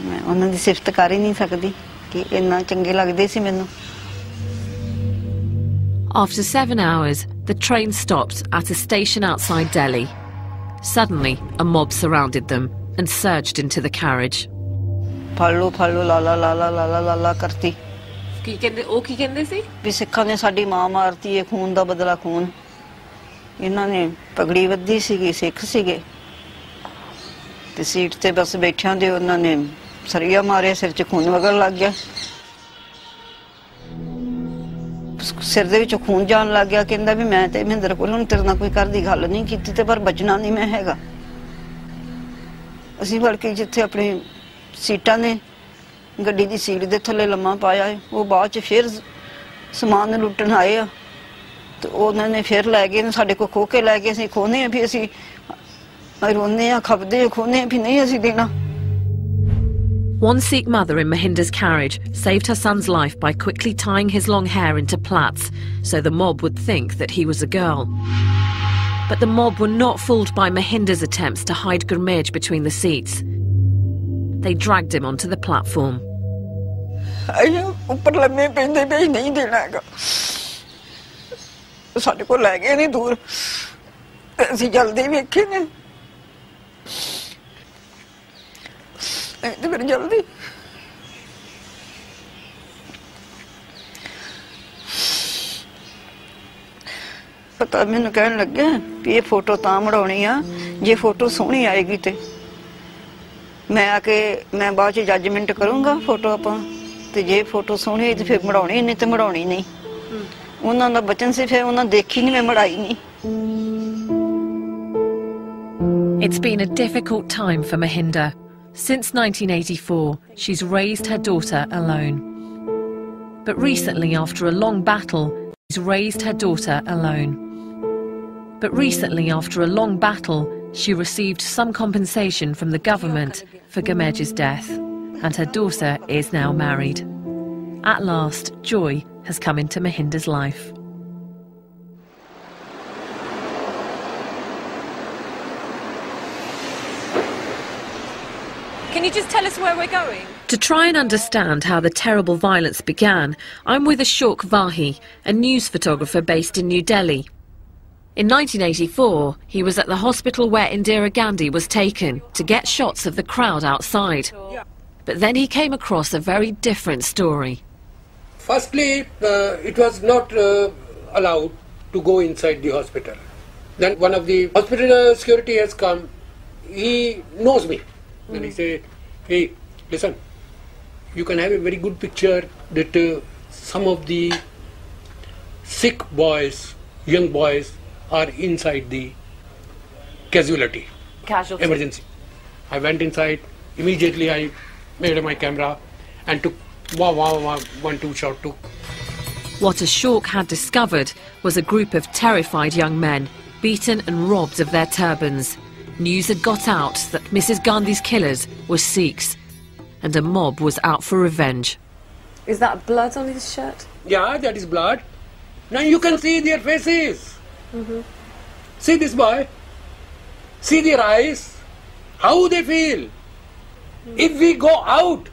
ਮੈਂ ਉਹਨਾਂ ਦੀ ਸਿਫਤ ਕਰ ਹੀ ਨਹੀਂ ਸਕਦੀ ਕਿ ਇੰਨਾ ਚੰਗੇ ਲੱਗਦੇ ਸੀ ਮੈਨੂੰ After 7 hours, the train stopped at a station outside Delhi. Suddenly, a mob surrounded them and surged into the carriage. Follow follow ਲਾਲਾ ਲਾਲਾ ਲਾਲਾ ਲਾਲਾ ਕਰਤੀ ਕੀ ਕਹਿੰਦੇ ਸੀ ਵੀ ਸਿੱਖਾਂ ਨੇ ਸਾਡੀ ਮਾਂ ਮਾਰਤੀ ਹੈ ਖੂਨ ਦਾ ਬਦਲਾ ਖੂਨ ਇਹਨਾਂ ਨੇ ਪਗੜੀ ਵੱਧੀ ਸੀਗੀ ਸਿੱਖ ਸੀਗੇ ਤੇ ਸੀਟ ਤੇ ਬਸ ਬੈਠਿਆਂ ਦੇ ਉਹਨਾਂ ਨੇ ਸਰੀਆ ਮਾਰਿਆ ਸਿਰ 'ਚ ਖੂਨ ਵਗਣ ਲੱਗ ਗਿਆ ਸਿਰ ਦੇ ਵਿੱਚੋਂ ਖੂਨ ਜਾਣ ਲੱਗ ਗਿਆ ਕਹਿੰਦਾ ਵੀ ਮੈਂ ਤੇ ਮਹਿੰਦਰ ਕੋਲ ਹੁਣ ਤੇਰੇ ਨਾਲ ਕੋਈ ਘਰ ਦੀ ਗੱਲ ਨਹੀਂ ਕੀਤੀ ਤੇ ਪਰ ਬਚਣਾ ਨਹੀਂ ਮੈਂ ਹੈਗਾ ਅਸੀਂ ਵੜ ਕੇ ਜਿੱਥੇ ਆਪਣੀ ਸੀਟਾਂ ਨੇ ਗੱਡੀ ਦੀ ਸੀਟ ਦੇ ਥੱਲੇ ਲੰਮਾ ਪਾਇਆ ਉਹ ਬਾਅਦ 'ਚ ਫਿਰ ਸਮਾਨ ਲੁੱਟਣ ਆਏ ਆ ਤੇ ਉਹਨਾਂ ਨੇ ਫਿਰ ਲੈ ਗਏ ਸਾਡੇ ਕੋਲ ਖੋਹ ਕੇ ਲੈ ਗਏ ਅਸੀਂ ਖੋਹਨੇ ਆ ਵੀ ਅਸੀਂ ਰੋਂਦੇ ਆ ਖਪਦੇ ਆ ਖੋਹਨੇ ਆ ਵੀ ਨਹੀਂ ਅਸੀਂ ਦੇਣਾ One Sikh mother in Mahinder's carriage saved her son's life by quickly tying his long hair into plaits so the mob would think that he was a girl. But the mob were not fooled by Mahinder's attempts to hide Gurmeet between the seats. They dragged him onto the platform. ਉੱਪਰ ਲੰਮੇ ਪੈਂਦੇ ਪਏ ਨਹੀਂ ਦੇਣਾ ਹੈਗਾ ਸਾਡੇ ਕੋਲ ਲੈ ਗਏ ਨਹੀਂ ਦੂਰ ਅਸੀਂ ਜਲਦੀ ਵੇਖੇ ਨੇ ਤੇ ਫਿਰ ਜਲਦੀ ਪਤਾ ਮੈਨੂੰ ਕਹਿਣ ਲੱਗਿਆ ਵੀ ਇਹ ਫੋਟੋ ਤਾਂ ਮੜਾਉਣੀ ਆ ਜੇ ਫੋਟੋ ਸੋਹਣੀ ਆਏਗੀ ਤੇ ਮੈਂ ਆ ਕੇ ਮੈਂ ਬਾਅਦ 'ਚ ਜੱਜਮੈਂਟ ਕਰੂੰਗਾ ਫੋਟੋ ਆਪਾਂ ਤੇ ਜੇ ਫੋਟੋ ਸੋਹਣੀ ਹੋਈ ਤੇ ਫਿਰ ਮੜਾਉਣੀ ਨਹੀਂ ਤੇ ਮੜਾਉਣੀ ਨਹੀਂ ਉਹਨਾਂ ਦਾ ਬਚਨ ਸੀ ਫਿਰ ਉਹਨਾਂ ਦੇਖੀ ਨਹੀਂ ਮੈਂ ਮੜਾਈ ਨਹੀਂ It's been a difficult time for Mahinder. Since 1984, she's raised her daughter alone. But recently, after a long battle, she received some compensation from the government for Gurmeet's death. and her daughter is now married. At last, joy has come into Mahinder's life. Can you just tell us where we're going? To try and understand how the terrible violence began, I'm with Ashok Vahi, a news photographer based in New Delhi. In 1984, he was at the hospital where Indira Gandhi was taken to get shots of the crowd outside. But then he came across a very different story. Firstly, it was not allowed to go inside the hospital. Then one of the hospital security has come. He knows me. Then he said, hey, listen, you can have a very good picture that some of the sick boys, young boys, are inside the casualty. Emergency. I went inside, immediately I made my camera and took one, two shot took. What Ashok had discovered was a group of terrified young men, beaten and robbed of their turbans. News had got out that Mrs. Gandhi's killers were Sikhs, and a mob was out for revenge. Is that blood on his shirt? Yeah, that is blood. Now you can see their faces. See this boy. See their eyes. How they feel. If we go out,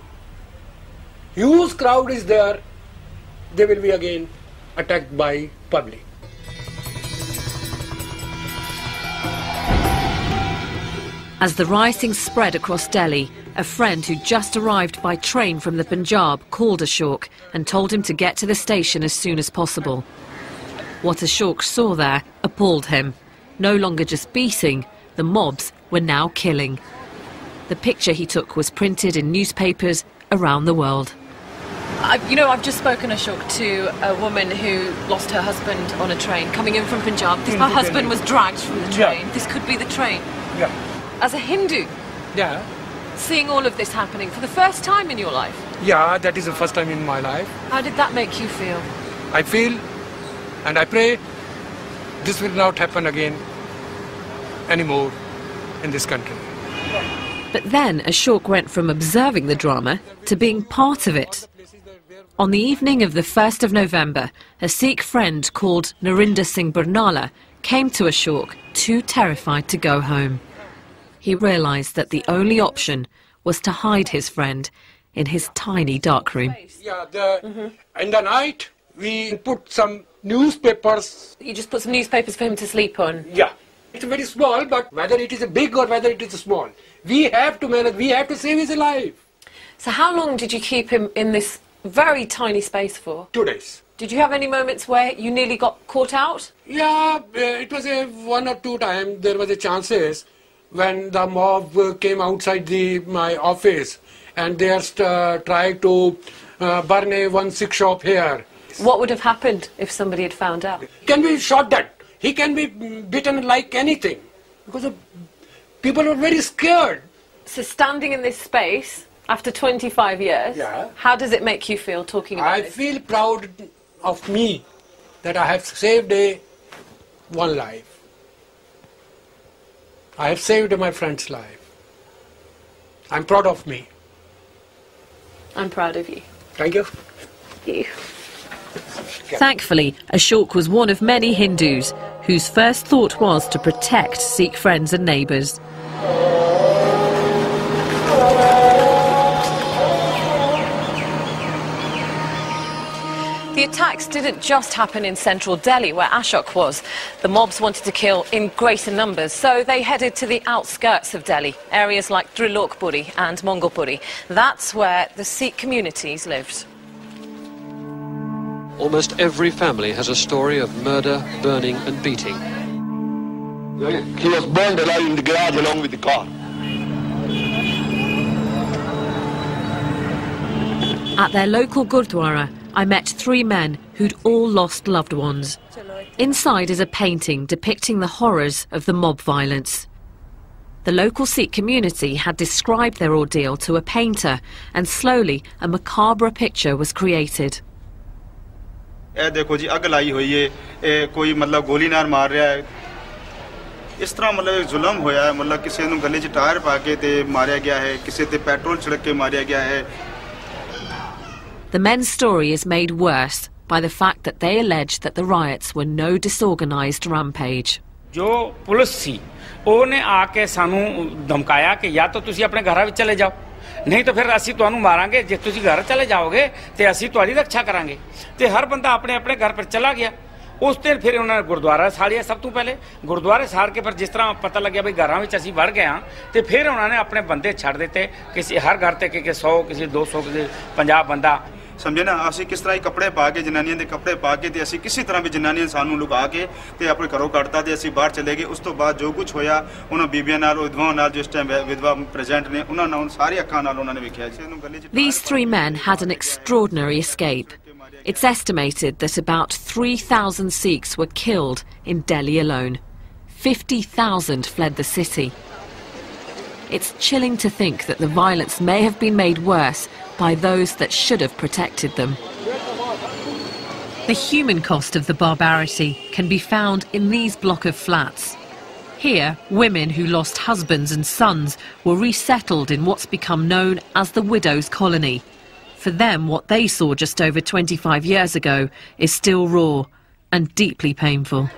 huge crowd is there, they will be again attacked by public. As the rioting spread across Delhi, a friend who just arrived by train from the Punjab called Ashok and told him to get to the station as soon as possible. What Ashok saw there appalled him. No longer just beating, the mobs were now killing. The picture he took was printed in newspapers around the world. I've just spoken, Ashok, to a woman who lost her husband on a train coming in from Punjab. Her husband was dragged from the train. Yeah. This could be the train. Yeah. As a Hindu, seeing all of this happening for the first time in your life? Yeah, that is the first time in my life. How did that make you feel? I feel and I pray this will not happen again anymore in this country. But then Ashok went from observing the drama to being part of it. On the evening of the 1st of November, a Sikh friend called Narinder Singh Barnala came to Ashok, too terrified to go home. He realised that the only option was to hide his friend in his tiny dark room. Yeah, in the night we put some newspapers. You just put some newspapers for him to sleep on? Yeah. It's very small, but whether it is a big or whether it is a small, we have to manage, we have to save his life. So how long did you keep him in this very tiny space for? 2 days. Did you have any moments where you nearly got caught out? Yeah, it was one or two times there was a chances when the mob came outside my office and they are trying to burn one Sikh shop here. What would have happened if somebody had found out? He can be shot dead. He can be beaten like anything because people are very scared. So standing in this space after 25 years, how does it make you feel talking about this? I feel proud of me that I have saved one life. I have saved my friend's life. I'm proud of me. I'm proud of you. Thank you. Thank you. Thankfully, Ashok was one of many Hindus whose first thought was to protect Sikh friends and neighbours. The attacks didn't just happen in central Delhi, where Ashok was. The mobs wanted to kill in greater numbers, so they headed to the outskirts of Delhi, areas like Trilokpuri and Mongolpuri. That's where the Sikh communities lived. Almost every family has a story of murder, burning and beating. He was burned alive in the garage along with the car. At their local Gurdwara, I met 3 men who'd all lost loved ones. Inside is a painting depicting the horrors of the mob violence. The local Sikh community had described their ordeal to a painter, and slowly a macabre picture was created. इस तरह मतलब एक जुल्म होया है मतलब किसी नूं गले च टायर पा के ते मारिया गया है किसी ते पेट्रोल छिड़क के मारिया गया है The men's story is made worse by the fact that they allege that the riots were no disorganised rampage. जो पुलिस सी ਉਹਨੇ ਆ ਕੇ ਸਾਨੂੰ ਧਮਕਾਇਆ ਕਿ ਜਾਂ ਤਾਂ ਤੁਸੀਂ ਆਪਣੇ ਘਰਾਂ ਵਿੱਚ ਚਲੇ ਜਾਓ ਨਹੀਂ ਤਾਂ ਫਿਰ ਅਸੀਂ ਤੁਹਾਨੂੰ ਮਾਰਾਂਗੇ ਜੇ ਤੁਸੀਂ ਘਰ ਚਲੇ ਜਾਓਗੇ ਤੇ ਅਸੀਂ ਤੁਹਾਡੀ ਰੱਖਿਆ ਕਰਾਂਗੇ ਤੇ ਹਰ ਬੰਦਾ ਆਪਣੇ ਆਪਣੇ ਘਰ ਪਰ ਚਲਾ ਗਿਆ ਉਸ ਦਿਨ ਫਿਰ ਉਹਨਾਂ ਨੇ ਗੁਰਦੁਆਰਾ ਸਾੜਿਆ ਸਭ ਤੋਂ ਪਹਿਲੇ ਗੁਰਦੁਆਰੇ ਸਾੜ ਕੇ ਫਿਰ ਜਿਸ ਤਰ੍ਹਾਂ ਪਤਾ ਲੱਗਿਆ ਵੀ ਘਰਾਂ ਵਿੱਚ ਅਸੀਂ ਵੜ ਗਏ ਹਾਂ ਤੇ ਫਿਰ ਉਹਨਾਂ ਨੇ ਆਪਣੇ ਬੰਦੇ ਛੱਡ ਦਿੱਤੇ ਕਿਸੇ ਹਰ ਘਰ ਤੇ ਕਿ 100 ਕਿਸੇ 200 ਕਿਸੇ 50 ਬੰਦਾ समझे ना ਅਸੀਂ किस तरह कपड़े पा के जनानियां दे कपड़े पा के ते ਅਸੀਂ किसी तरह भी जनानियां सानू लुका के ते अपने घरों कढ़ता ते ਅਸੀਂ बाहर चले गए उस तो बाद जो कुछ होया उन्हां बीबियां नाल विधवाओं नाल जिस टाइम विधवा प्रेजेंट ने उन्हां नाल सारी अखां नाल उन्हां ने वेखिया These 3 men had an extraordinary escape. It's estimated that about 3,000 Sikhs were killed in Delhi alone. 50,000 fled the city. It's chilling to think that the violence may have been made worse by those that should have protected them. The human cost of the barbarity can be found in these block of flats. Here, women who lost husbands and sons were resettled in what's become known as the widows' colony. For them, what they saw just over 25 years ago is still raw and deeply painful.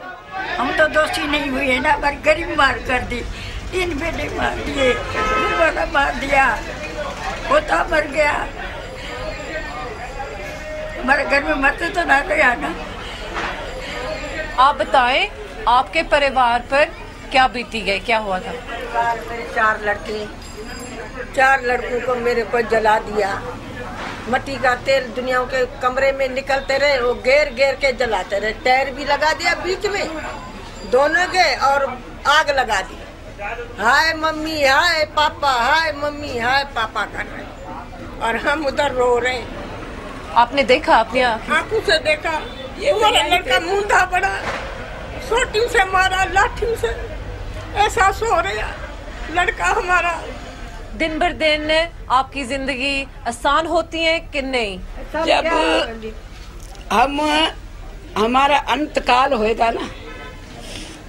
हम तो दोषी नहीं हुए ना, पर गरीब मार कर दी, 3 बेटे मार दिए, वाला मार दिया, पोता मर गया, हमारे घर में मरते तो ना गया ना। आप बताएं, आपके परिवार पर क्या बीती गई, क्या हुआ था? मेरे 4 लड़के, 4 लड़कों को मेरे को जला दिया। मट्टी का तेल दुनिया के कमरे में निकलते रहे, वो घेर घेर के जलाते रहे, टायर भी लगा दिया बीच में दोनों के और आग लगा दी। हाय मम्मी हाय पापा, हाय मम्मी हाय पापा कर रहे और हम उधर रो रहे। आपने देखा, अपनी आंखों से देखा, ये मेरा लड़का मुंडा पड़ा, सोटी से मारा, लाठी से, ऐसा सो रहा लड़का हमारा। दिन भर दिन आपकी जिंदगी आसान होती है कि नहीं? जब हमारा अंतकाल होएगा ना,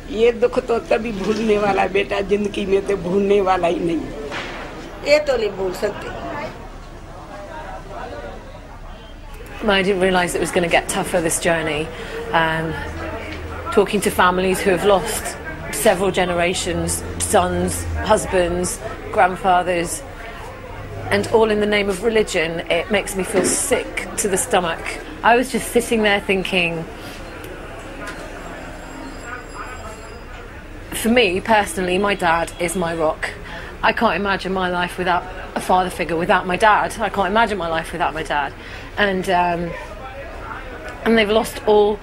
ये दुख तो तभी भूलने वाला बेटा, जिंदगी में तो भूलने वाला ही नहीं, ये तो नहीं भूल सकते। I didn't realise it was going to get tougher, this journey. Talking to families who have lost several generations, sons, husbands, grandfathers, and all in the name of religion, it makes me feel sick to the stomach. I was just sitting there thinking, for me personally, my dad is my rock. I can't imagine my life without a father figure, without my dad. I can't imagine my life without my dad. And they've lost all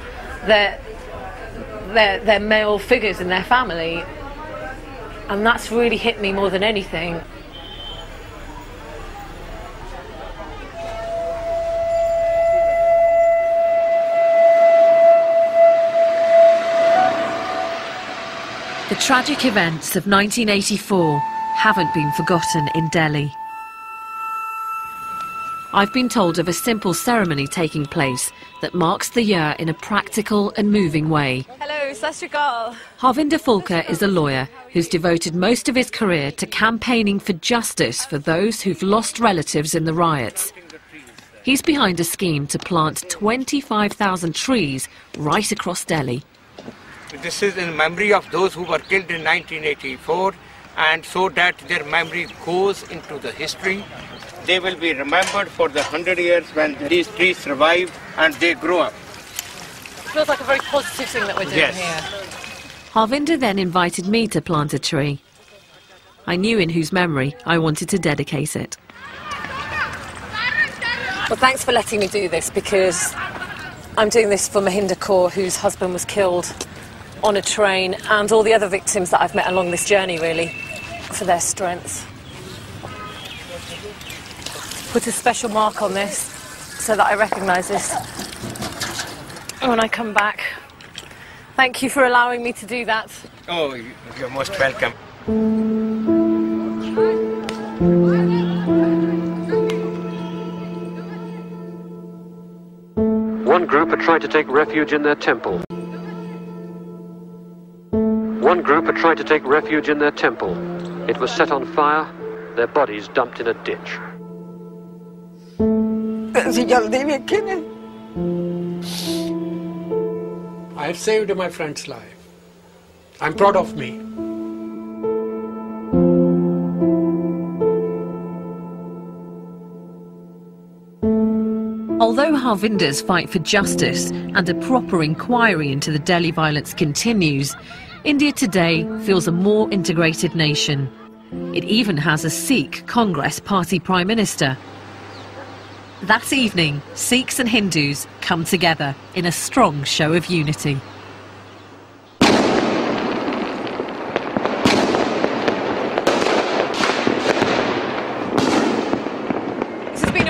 their male figures in their family, and that's really hit me more than anything. The tragic events of 1984 haven't been forgotten in Delhi. I've been told of a simple ceremony taking place that marks the year in a practical and moving way. Hello, Sat Shri Akal. Harvinder Fulkar is a lawyer who's devoted most of his career to campaigning for justice for those who've lost relatives in the riots. He's behind a scheme to plant 25,000 trees right across Delhi. This is in memory of those who were killed in 1984, and so that their memory goes into the history. They will be remembered for the 100 years when these trees survive and they grow up. Feels like a very positive thing that we're doing here. Harvinder then invited me to plant a tree. I knew in whose memory I wanted to dedicate it. Well, thanks for letting me do this, because I'm doing this for Mahinder Kaur, whose husband was killed on a train, and all the other victims that I've met along this journey, really, for their strength. Put a special mark on this so that I recognise this when I come back. Thank you for allowing me to do that. Oh, you're most welcome. One group had tried to take refuge in their temple. One group had tried to take refuge in their temple. It was set on fire, their bodies dumped in a ditch. I have saved my friend's life. I'm proud of me. Although Harvinder's fight for justice and a proper inquiry into the Delhi violence continues, India today feels a more integrated nation. It even has a Sikh Congress Party Prime Minister. That evening, Sikhs and Hindus come together in a strong show of unity.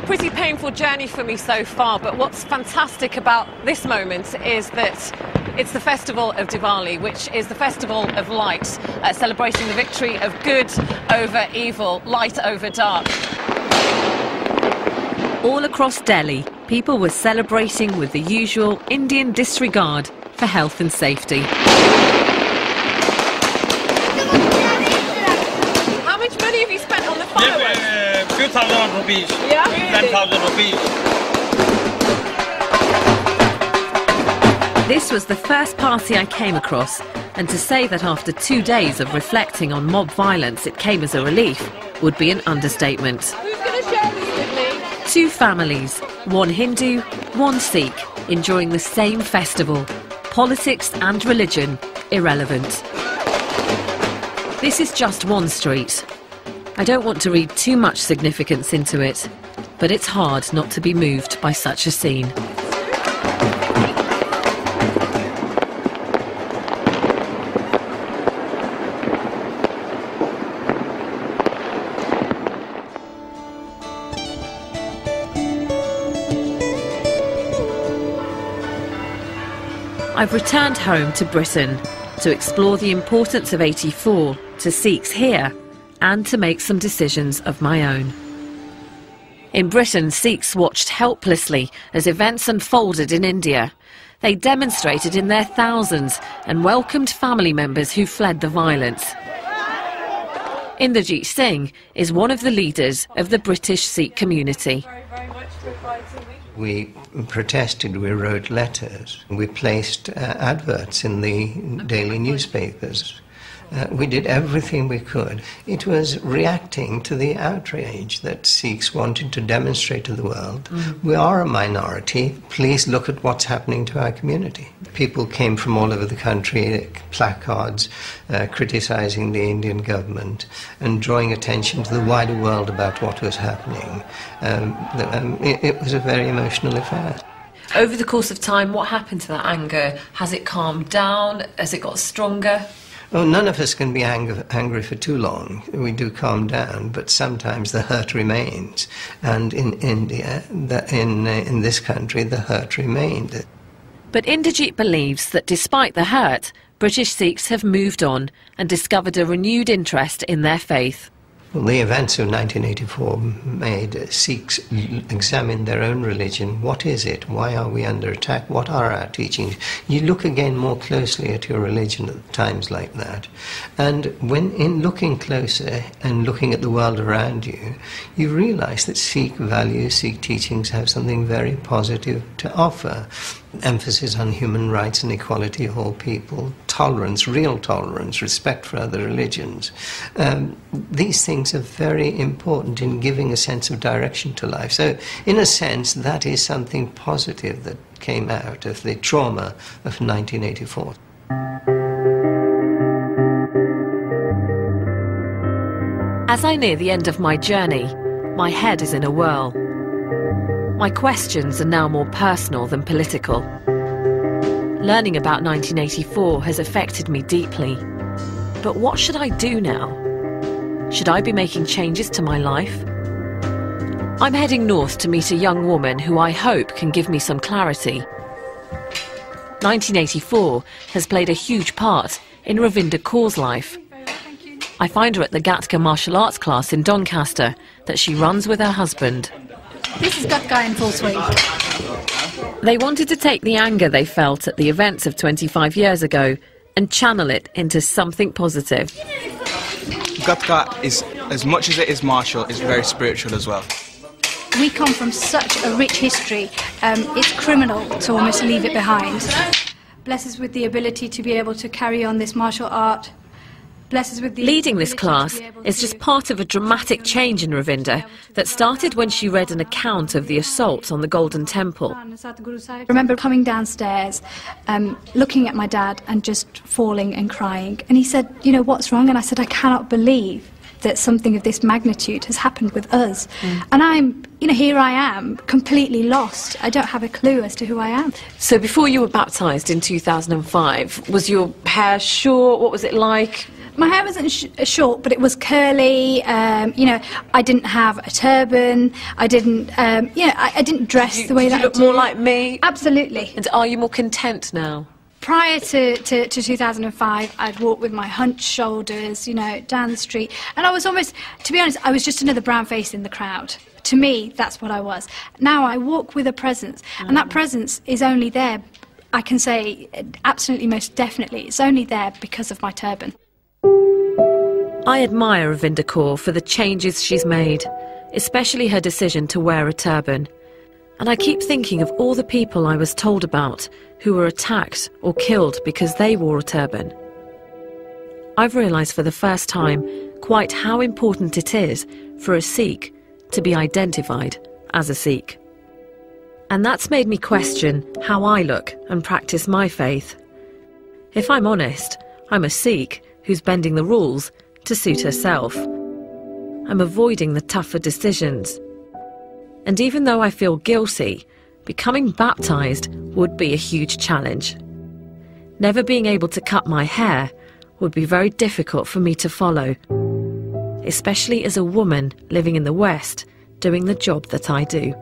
Pretty painful journey for me so far, but what's fantastic about this moment is that it's the festival of Diwali, which is the festival of light, celebrating the victory of good over evil, light over dark. All across Delhi, people were celebrating with the usual Indian disregard for health and safety. How much money have you spent on the fireworks? Few thousand rupees. Yeah? 10,000 rupees. This was the first party I came across, and to say that after 2 days of reflecting on mob violence it came as a relief would be an understatement. Who's going to share this with me? 2 families, one Hindu, one Sikh, enjoying the same festival. Politics and religion irrelevant. This is just one street. I don't want to read too much significance into it, but it's hard not to be moved by such a scene. I've returned home to Britain to explore the importance of 84 to Sikhs here and to make some decisions of my own. In Britain, Sikhs watched helplessly as events unfolded in India. They demonstrated in their thousands and welcomed family members who fled the violence. Inderjeet Singh is one of the leaders of the British Sikh community. We protested, we wrote letters, we placed adverts in the daily newspapers. We did everything we could. It was reacting to the outrage that Sikhs wanted to demonstrate to the world. We are a minority. Please look at what's happening to our community. People came from all over the country, placards criticizing the Indian government and drawing attention to the wider world about what was happening. It was a very emotional affair. Over the course of time, what happened to that anger? Has it calmed down? Has it got stronger? Oh, none of us can be angry for too long. We do calm down, but sometimes the hurt remains. And in India, in this country, the hurt remained. But Inderjeet believes that despite the hurt, British Sikhs have moved on and discovered a renewed interest in their faith. Well, the events of 1984 made Sikhs examine their own religion. What is it? Why are we under attack? What are our teachings? You look again more closely at your religion at times like that. And when in looking closer and looking at the world around you, you realize that Sikh values, Sikh teachings have something very positive to offer. Emphasis on human rights and equality of all people, tolerance, real tolerance, respect for other religions. These things are very important in giving a sense of direction to life. So, in a sense, that is something positive that came out of the trauma of 1984. As I near the end of my journey, my head is in a whirl. My questions are now more personal than political. Learning about 1984 has affected me deeply. But what should I do now? Should I be making changes to my life? I'm heading north to meet a young woman who I hope can give me some clarity. 1984 has played a huge part in Ravinder Kaur's life. I find her at the Gatka martial arts class in Doncaster that she runs with her husband. This is Gatka in full swing. They wanted to take the anger they felt at the events of 25 years ago and channel it into something positive. Gatka is, as much as it is martial, is very spiritual as well. We come from such a rich history, it's criminal to almost leave it behind. Bless us with the ability to be able to carry on this martial art. Bless us with the Leading this class is just part of a dramatic change in Ravinda that started when she read an account of the assault on the Golden Temple. I remember coming downstairs, looking at my dad and just falling and crying. And he said, you know, what's wrong? And I said, I cannot believe that something of this magnitude has happened with us. And I'm, you know, here I am, completely lost. I don't have a clue as to who I am. So before you were baptised in 2005, was your hair short? What was it like? My hair wasn't short, but it was curly. You know, I didn't have a turban. I didn't, you know, I didn't dress the way that I do. Did you look more like me? Absolutely. And are you more content now? Prior to 2005, I'd walk with my hunched shoulders, you know, down the street. And I was almost, to be honest, I was just another brown face in the crowd. To me, that's what I was. Now I walk with a presence, and that presence is only there, I can say, absolutely most definitely, it's only there because of my turban. I admire Ravinda Kaur for the changes she's made, especially her decision to wear a turban. And I keep thinking of all the people I was told about who were attacked or killed because they wore a turban. I've realised for the first time quite how important it is for a Sikh to be identified as a Sikh. And that's made me question how I look and practice my faith. If I'm honest, I'm a Sikh who's bending the rules to suit herself. I'm avoiding the tougher decisions. And even though I feel guilty, becoming baptised would be a huge challenge. Never being able to cut my hair would be very difficult for me to follow, especially as a woman living in the West doing the job that I do.